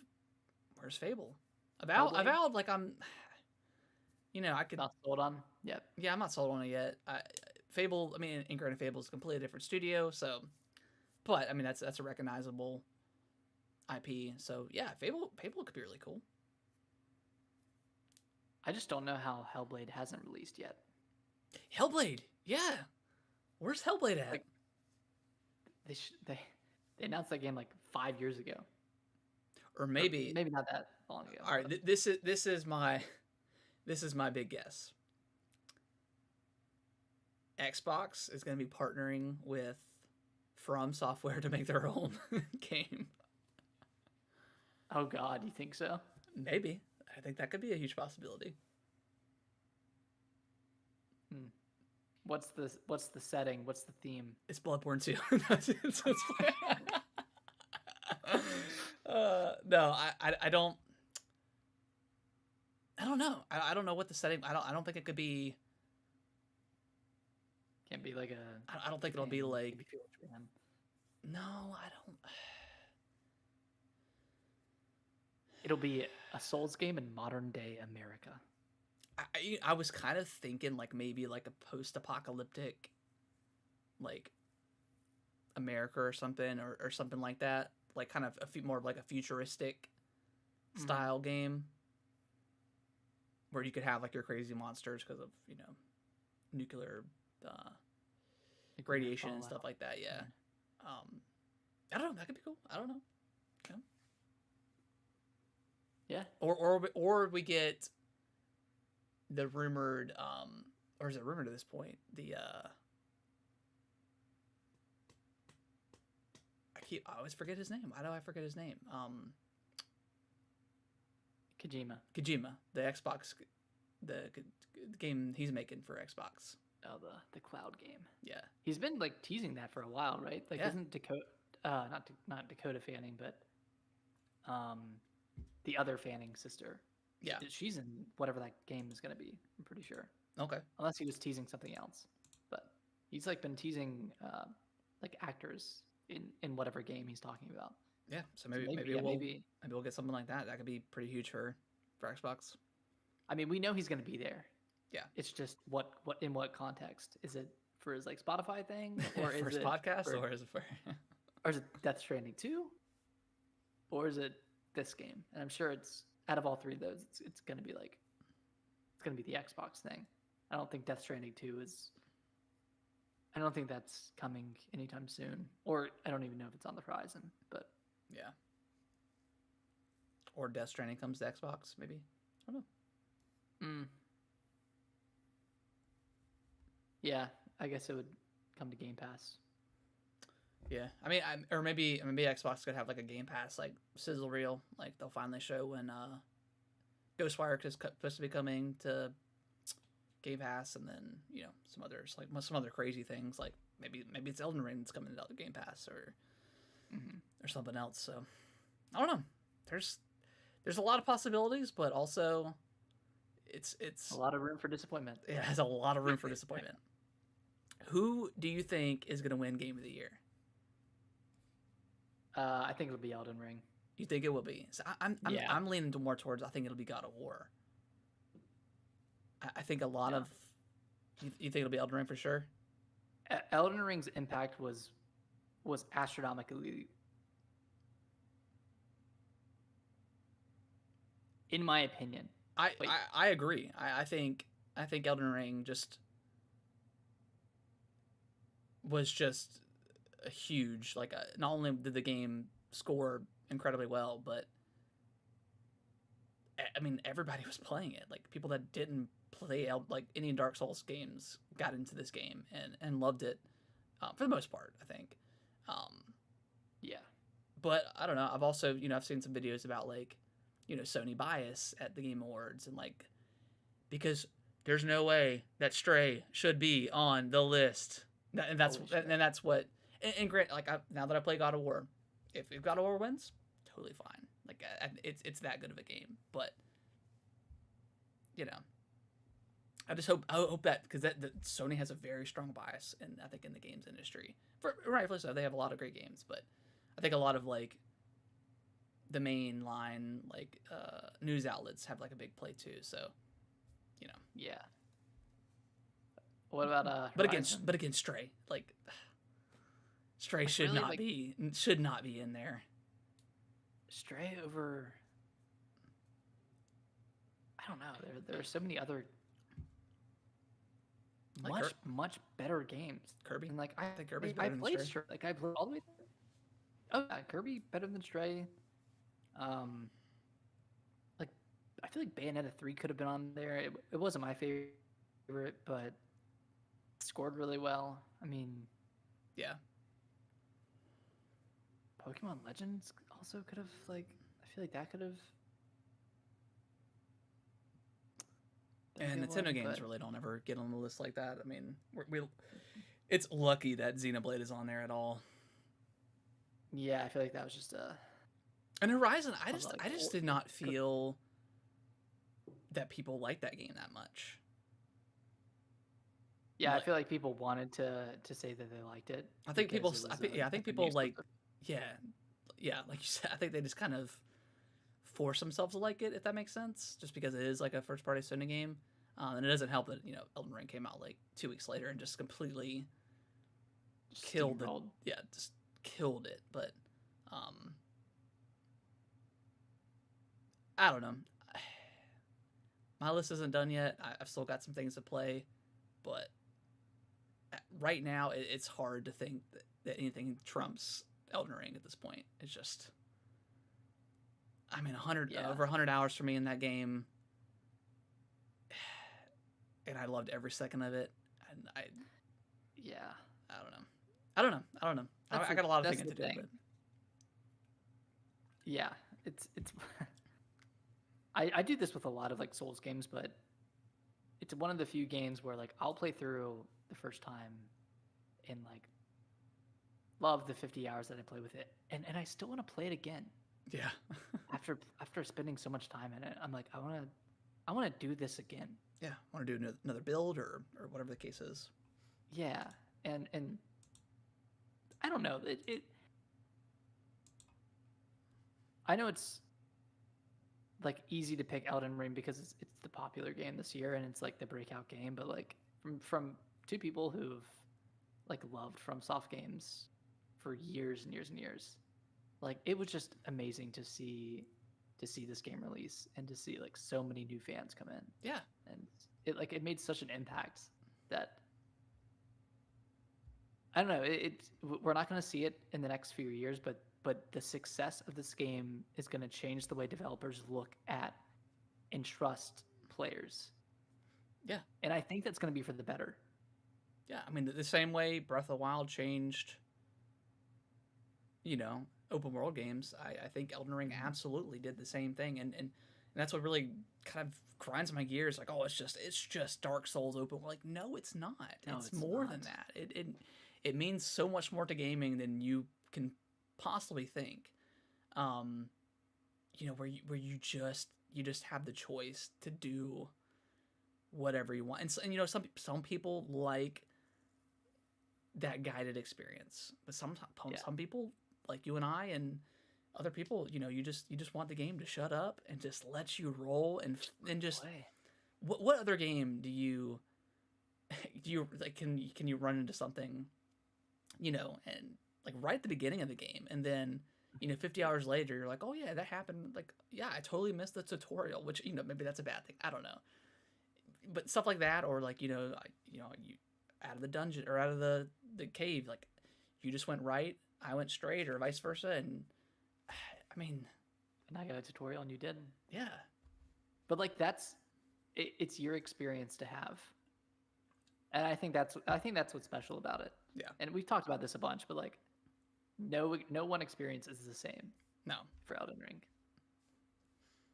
where's Fable? Avowed, like I'm. I could. Not sold on yet. Yeah, I'm not sold on it yet. Fable. I mean, Granted, Fable is a completely different studio, so. But I mean, that's a recognizable IP. So yeah, Fable could be really cool. I just don't know how Hellblade hasn't released yet. Hellblade, yeah. Where's Hellblade at? Like, they announced that game like 5 years ago, or maybe not that long ago. All right, this is my big guess. Xbox is going to be partnering with From Software to make their own game. Oh God, you think so? Maybe. I think that could be a huge possibility. What's the setting? What's the theme? It's Bloodborne 2. No, I don't know. I don't know what the setting. I don't think it could be. Can't be like a. I don't think it'll be like. No, I don't. It'll be a Souls game in modern day America. I was kind of thinking like maybe like a post-apocalyptic, like America or something, or something like that. Like kind of more of like a futuristic style game where you could have like your crazy monsters because of nuclear radiation and stuff like that. Yeah. I don't know. That could be cool. I don't know. Yeah. Or we get the rumored or is it rumored at this point? The I always forget his name. Why do I forget his name? Kojima, the Xbox, the game he's making for Xbox. Oh, the cloud game. Yeah. He's been like teasing that for a while, right? Like, isn't Dakota, not Dakota Fanning, but the other Fanning sister. Yeah. She's in whatever that game is going to be, I'm pretty sure. Okay. Unless he was teasing something else. But he's like been teasing like actors in whatever game he's talking about. Yeah. So maybe we'll get something like that. That could be pretty huge for Xbox. I mean, we know he's going to be there. Yeah. It's just what in what context? Is it for his like Spotify thing, or is First it podcast, for, or is it for? or is it Death Stranding 2, or is it this game? And I'm sure it's out of all three of those, it's gonna be like it's gonna be the Xbox thing. I don't think Death Stranding 2 is. I don't think that's coming anytime soon, or I don't even know if it's on the horizon. But Yeah. Or Death Stranding comes to Xbox, maybe. I don't know. Yeah, I guess it would come to Game Pass. Yeah, I mean, or maybe Xbox could have like a Game Pass like sizzle reel, like they'll finally show when Ghostwire is supposed to be coming to Game Pass, and then some others like some other crazy things like maybe it's Elden Ring that's coming to Game Pass or something else. So I don't know. There's a lot of possibilities, but also it's a lot of room for disappointment. It has a lot of room for disappointment. Who do you think is going to win Game of the Year? I think it'll be Elden Ring. You think it will be? So I'm leaning more towards. I think it'll be God of War. I think a lot of. You think it'll be Elden Ring for sure? Elden Ring's impact was astronomically, in my opinion. I agree. I think Elden Ring was just a huge not only did the game score incredibly well, but I mean everybody was playing it. Like people that didn't play like any Dark Souls games got into this game and loved it for the most part. I think. Yeah. But I don't know. I've also I've seen some videos about Sony bias at the Game Awards and because there's no way that Stray should be on the list. And that's what. And great, now that I play God of War, if God of War wins, totally fine. It's that good of a game. But I hope that because that Sony has a very strong bias, and I think in the games industry, rightfully so, they have a lot of great games. But I think a lot of the mainline news outlets have a big play too. So yeah. What about but again, Stray Stray should really, not be in there. Stray over. I don't know. There are so many other much better games. Kirby. And I think Kirby's better than played Stray. I played all the way through. Oh yeah, Kirby better than Stray. I feel like Bayonetta 3 could have been on there. It wasn't my favorite, but it scored really well. I mean, yeah. Pokemon Legends also could have I feel like that could have. And Nintendo games really don't ever get on the list like that. I mean, it's lucky that Xenoblade is on there at all. Yeah, I feel like that was just a. And Horizon, I just did not feel that people liked that game that much. Yeah, I feel like people wanted to say that they liked it. I think people. I think people Yeah, like you said, I think they just kind of force themselves to like it, if that makes sense, just because it is a first-party Sony game, and it doesn't help that Elden Ring came out 2 weeks later and just completely killed just killed it. But I don't know. My list isn't done yet. I've still got some things to play, but right now it's hard to think that anything trumps Elden Ring at this point. It's just, I mean, over 100 hours for me in that game, and I loved every second of it. And I don't know. I got a lot of thinking to do. But yeah, it's. I do this with a lot of Souls games, but it's one of the few games where I'll play through the first time and love the 50 hours that I play with it, and I still want to play it again. Yeah. after spending so much time in it, I'm I want to do this again. Yeah, I want to do another build or whatever the case is. Yeah, and I don't know it. I know it's like easy to pick Elden Ring because it's the popular game this year and it's like the breakout game, but like from two people who've like loved FromSoft games for years and years and years, like it was just amazing to see this game release and to see like so many new fans come in. Yeah. And it made such an impact that I don't know. We're not going to see it in the next few years, but the success of this game is going to change the way developers look at and trust players. Yeah. And I think that's going to be for the better. Yeah, I mean the same way Breath of the Wild changed, open world games. I think Elden Ring absolutely did the same thing, and that's what really kind of grinds my gears. Like, oh, it's just Dark Souls open. Like, no, it's not. No, it's more than that. It means so much more to gaming than you can possibly think. Where you just have the choice to do whatever you want, and some people like that guided experience, but some people like you and I and other people, you just want the game to shut up and just let you roll and just what other game do you like can you run into something, and like right at the beginning of the game, and then 50 hours later you're like, oh yeah, that happened, like, yeah, I totally missed the tutorial, which maybe that's a bad thing, I don't know, but stuff like that, or like you out of the dungeon or out of the cave, like you just went right, I went straight, or vice versa, and I mean, and I got a tutorial and you didn't. Yeah, but like it's your experience to have, and I think that's what's special about it. Yeah, and we've talked about this a bunch, but like no one experience is the same. No, for Elden Ring,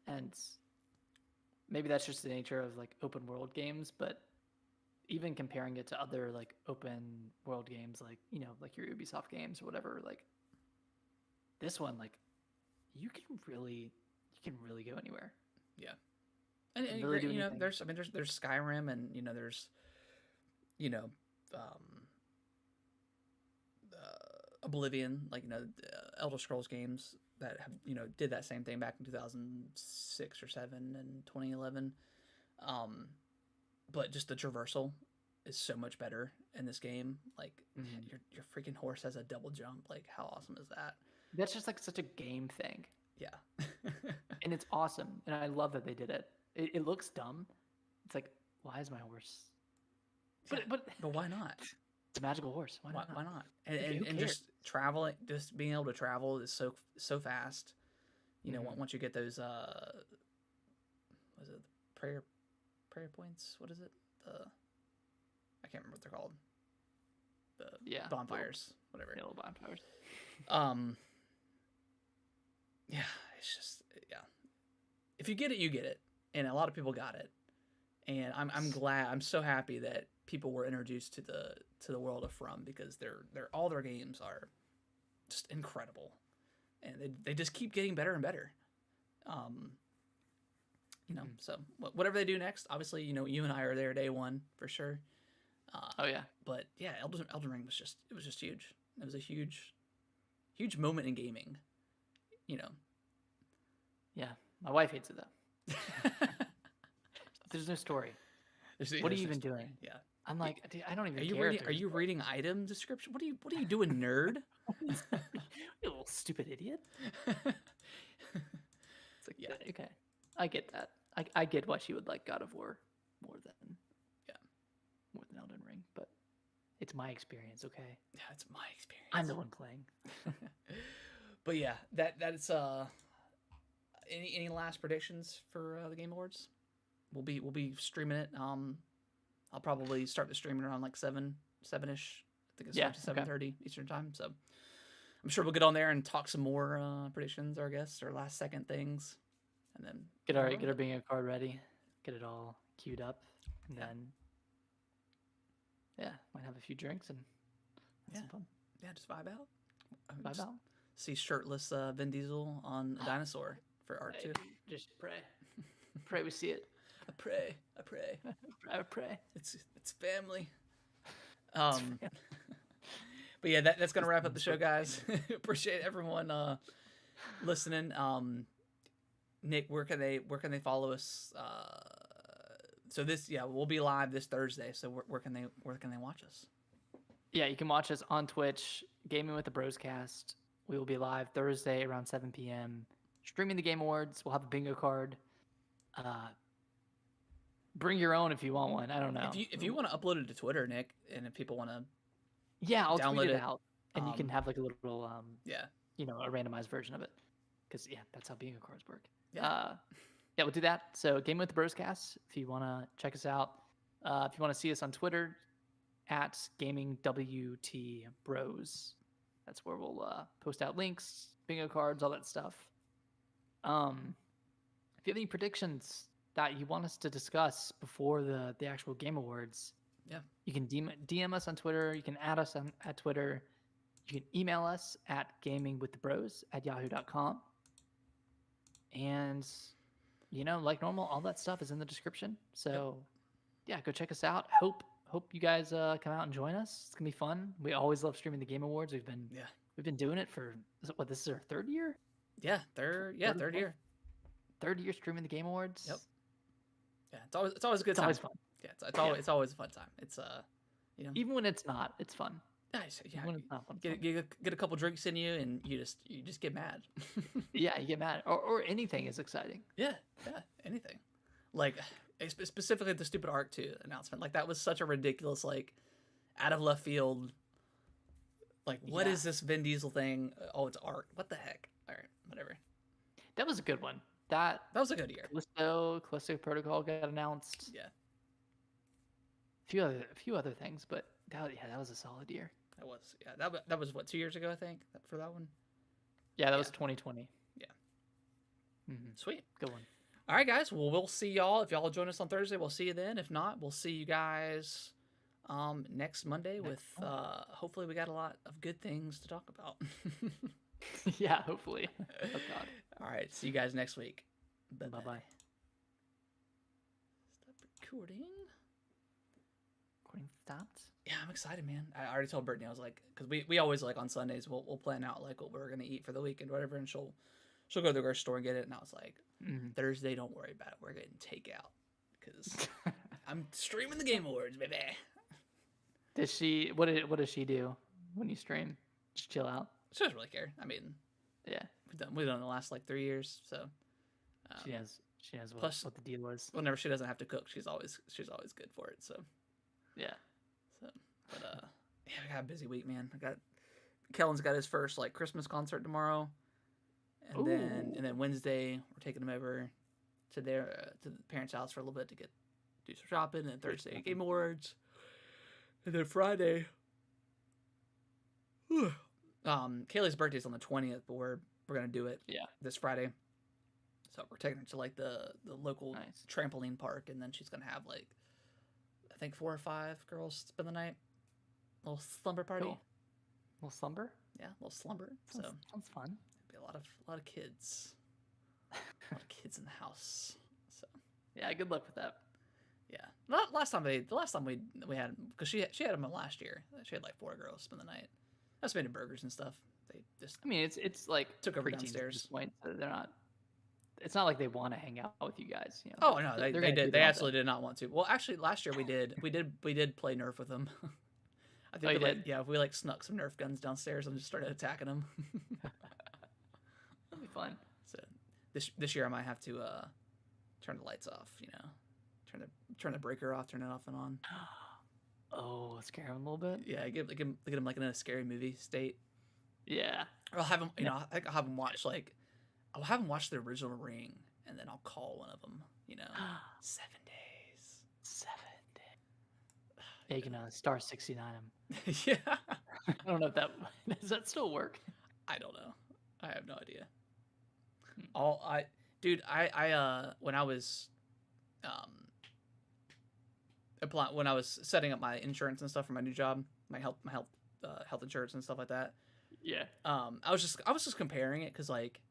and maybe that's just the nature of like open world games, but even comparing it to other like open world games, like like your Ubisoft games or whatever, like this one, like you can really go anywhere. Yeah, and really do there's Skyrim, and there's Oblivion, like Elder Scrolls games that have did that same thing back in 2006 or 7 and 2011. But just the traversal is so much better in this game. Like your freaking horse has a double jump. Like, how awesome is that? That's just like such a game thing. Yeah. And it's awesome. And I love that they did it. It looks dumb. It's like, why is my horse? Yeah, but why not? It's a magical horse. Why not? Why not? And just traveling, just being able to travel is so fast. Once you get those was it prayer points? What is it? I can't remember what they're called. The bonfires, whatever. Little bonfires. Yeah, it's just if you get it, you get it, and a lot of people got it, and I'm glad. I'm so happy that people were introduced to the world of From, because they're all their games are just incredible, and they just keep getting better and better. So whatever they do next, obviously, you and I are there day one for sure. Oh yeah. But yeah, Elden Ring was just huge. It was a huge moment in gaming. Yeah, my wife hates it though. There's no story. What are you even doing? Yeah. I'm like, dude, I don't even care. Are you reading item description? What are you doing, nerd? You little stupid idiot. It's like, yeah, okay. I get that. I get why she would like God of War more than Elden Ring, but it's my experience, okay? Yeah, it's my experience. I'm the one playing. But yeah, that's any last predictions for the Game Awards? We'll be streaming it. I'll probably start the streaming around like 7-ish. I think it starts at 7:30 Eastern time. So I'm sure we'll get on there and talk some more predictions, or I guess, or last second things, and then get our bingo card ready, get it all queued up, and then might have a few drinks and have some fun. Yeah, just vibe out. Vibe out. See shirtless Vin Diesel on a dinosaur for art too. Just pray. Pray we see it. I pray. I pray. It's family. But yeah, that's gonna wrap up the show, guys. Appreciate everyone listening. Nick, where can they follow us? So we'll be live this Thursday. So where can they watch us? Yeah, you can watch us on Twitch, Gaming with the Broscast. We will be live Thursday around 7 p.m. streaming the Game Awards. We'll have a bingo card. Bring your own if you want one. I don't know. If you want to upload it to Twitter, Nick, and if people want to, I'll download tweet it out, and you can have like a little a randomized version of it. Because that's how bingo cards work. Yeah. We'll do that. So Game with the Broscast, if you want to check us out. If you want to see us on Twitter, at GamingWTBros. That's where we'll post out links, bingo cards, all that stuff. If you have any predictions that you want us to discuss before the actual Game Awards, you can DM us on Twitter. You can add us at Twitter. You can email us at gamingwiththebros@yahoo.com. And, like normal, all that stuff is in the description. So, go check us out. Hope you guys come out and join us. It's gonna be fun. We always love streaming the Game Awards. We've been doing it for this is our third year? Yeah, third year. Third year streaming the Game Awards. Yep. Yeah, it's always a good time. Always fun. Yeah, it's always a fun time. It's even when it's not, it's fun. Nice. Yeah, when it's not fun. Get a couple drinks in you, and you just get mad. Yeah, you get mad, or anything is exciting. Yeah, anything. Like specifically the stupid Arc 2 announcement. Like that was such a ridiculous, like out of left field. Like what is this Vin Diesel thing? Oh, it's Arc. What the heck? All right, whatever. That was a good one. That was a good year. Callisto Protocol got announced. Yeah. A few other things, but that was a solid year. That was that was what 2 years ago I think for that one. Yeah, that was 2020. Yeah. Mm-hmm. Sweet. Good one. All right, guys. Well, we'll see y'all. If y'all join us on Thursday, we'll see you then. If not, we'll see you guys next Monday with hopefully we got a lot of good things to talk about. Yeah, hopefully. Oh, God. All right. See you guys next week. Bye-bye. Stop recording. Recording stopped? Yeah, I'm excited, man. I already told Brittany, I was like, because we always like on Sundays, we'll plan out like what we're going to eat for the weekend, whatever, and she'll go to the grocery store and get it. And I was like, Thursday, don't worry about it. We're getting takeout because I'm streaming the Game Awards, baby. Does she? What does she do when you stream? Just chill out. She doesn't really care. I mean, yeah, we've done the last like 3 years, so she knows what the deal was. Whenever she doesn't have to cook, she's always good for it. So yeah. So, but I got a busy week, man. Kellen's got his first like Christmas concert tomorrow, and then Wednesday we're taking him over to the parents' house for a little bit to do some shopping, and then Thursday Game Awards, and then Friday. Kaylee's birthday's on the 20th, but we're gonna do it this Friday. So we're taking her to like the local trampoline park, and then she's gonna have like I think 4 or 5 girls spend the night. Little slumber party. Cool. Little slumber? Yeah, little slumber. Sounds fun. Be a lot of kids. A lot of kids in the house. So yeah, good luck with that. Yeah. The last time we had because she had them last year. She had like 4 girls spend the night. I just made burgers and stuff. They just. I mean, it's like took over downstairs. At this point, so they're not. It's not like they want to hang out with you guys. You know? Oh no, they did. They absolutely did not want to. Well, actually, last year we did play Nerf with them. I think we like snuck some Nerf guns downstairs and just started attacking them. That'd be fun. So this year I might have to turn the lights off. You know, turn the breaker off, turn it off and on. Oh, scare him a little bit. Yeah, get him like in a scary movie state. Yeah. Or I'll have him. You know, I'll have him watch I'll have him watch the original Ring, and then I'll call one of them. You know, 7 days. 7 days. Yeah, you can star 69 him. Yeah. I don't know if does that still work. I don't know. I have no idea. I when I was when I was setting up my insurance and stuff for my new job, my health insurance and stuff like that. Yeah. I was just comparing it because like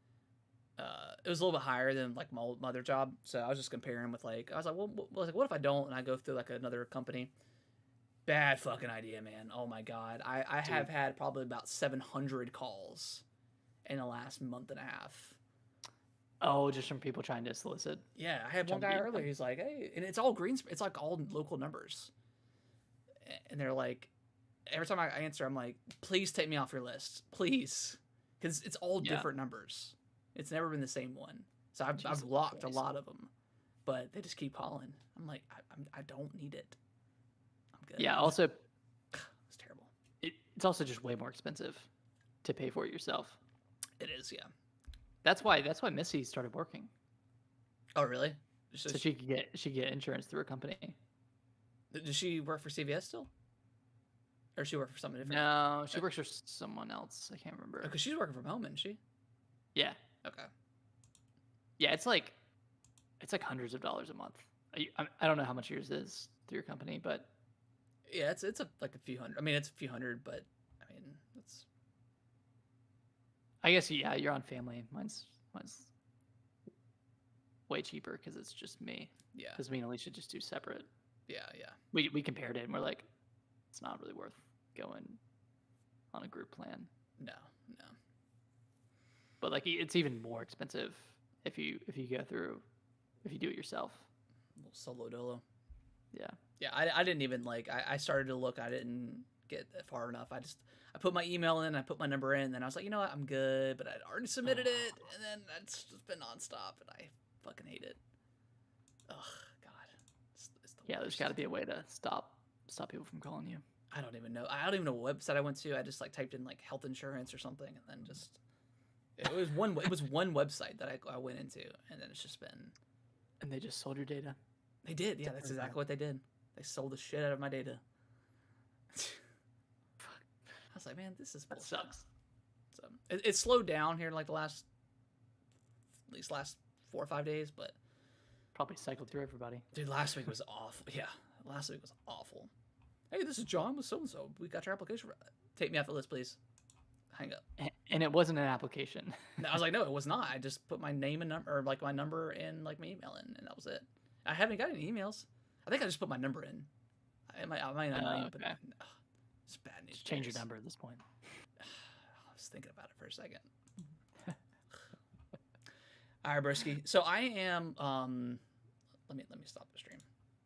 it was a little bit higher than like my other job, so I was just comparing with like I was like, well, what if I don't and I go through like another company? Bad fucking idea, man. Oh my god, I have had probably about 700 calls in the last month and a half. Oh, just from people trying to solicit. Yeah, I had one Chunky guy income. earlier. He's like, "Hey," and it's all green. It's like all local numbers, and they're like, every time I answer, I'm like, "Please take me off your list, please," because it's all Yeah. different numbers. It's never been the same one. So I've Jesus blocked a Christ. lot of them, but they just keep calling. I'm like, I don't need it. I'm good. Yeah. Also, It's terrible. it's also just way more expensive to pay for it yourself. It is, yeah. That's why Missy started working, Oh, really? so she could get insurance through a company. Does she work for CVS still? Or does she work for something different? No, she works for someone else. I can't remember. Because she's working from home, isn't she? Yeah. Okay. Yeah, it's like hundreds of dollars a month. I don't know how much yours is through your company, but Yeah, it's like a few hundred. I mean, it's a few hundred, but I mean, it's. I guess yeah, you're on family. Mine's way cheaper because it's just me. Yeah. Because me and Alicia just do separate. Yeah, yeah. We compared it and we're like, it's not really worth going on a group plan. No. But like, it's even more expensive if you do it yourself. A little solo dolo. Yeah. Yeah, I didn't even like. I started to look. I didn't get far enough. I put my email in. I put my number in. And then I was like, you know what? I'm good. But I'd already submitted it, and then it's just been nonstop, and I fucking hate it. Ugh, God. It's the Yeah, there's worst. got to be a way to stop people from calling you. I don't even know. I don't even know what website I went to. I just like typed in like health insurance or something, and then just it was one website that I went into, and then it's just been. And they just sold your data. They did, yeah. That's exactly what they did. They sold the shit out of my data. I was like, man, this is bullshit. That sucks. So it slowed down here in like the last 4 or 5 days, but Probably cycled through everybody. dude, last week was awful. Yeah, last week was awful. Hey, this is John with so and so. We got your application. Take me off the list, please. Hang up. And it wasn't an application. I was like, no, it was not. I just put my name and number, or like my number and like my email in, and that was it. I haven't got any emails. I think I just put my number in. I might not even put it in. Ugh, it's bad news. Just change your bears. number at this point. I was thinking about it for a second. All right, Brisky. So I am. Let me stop the stream.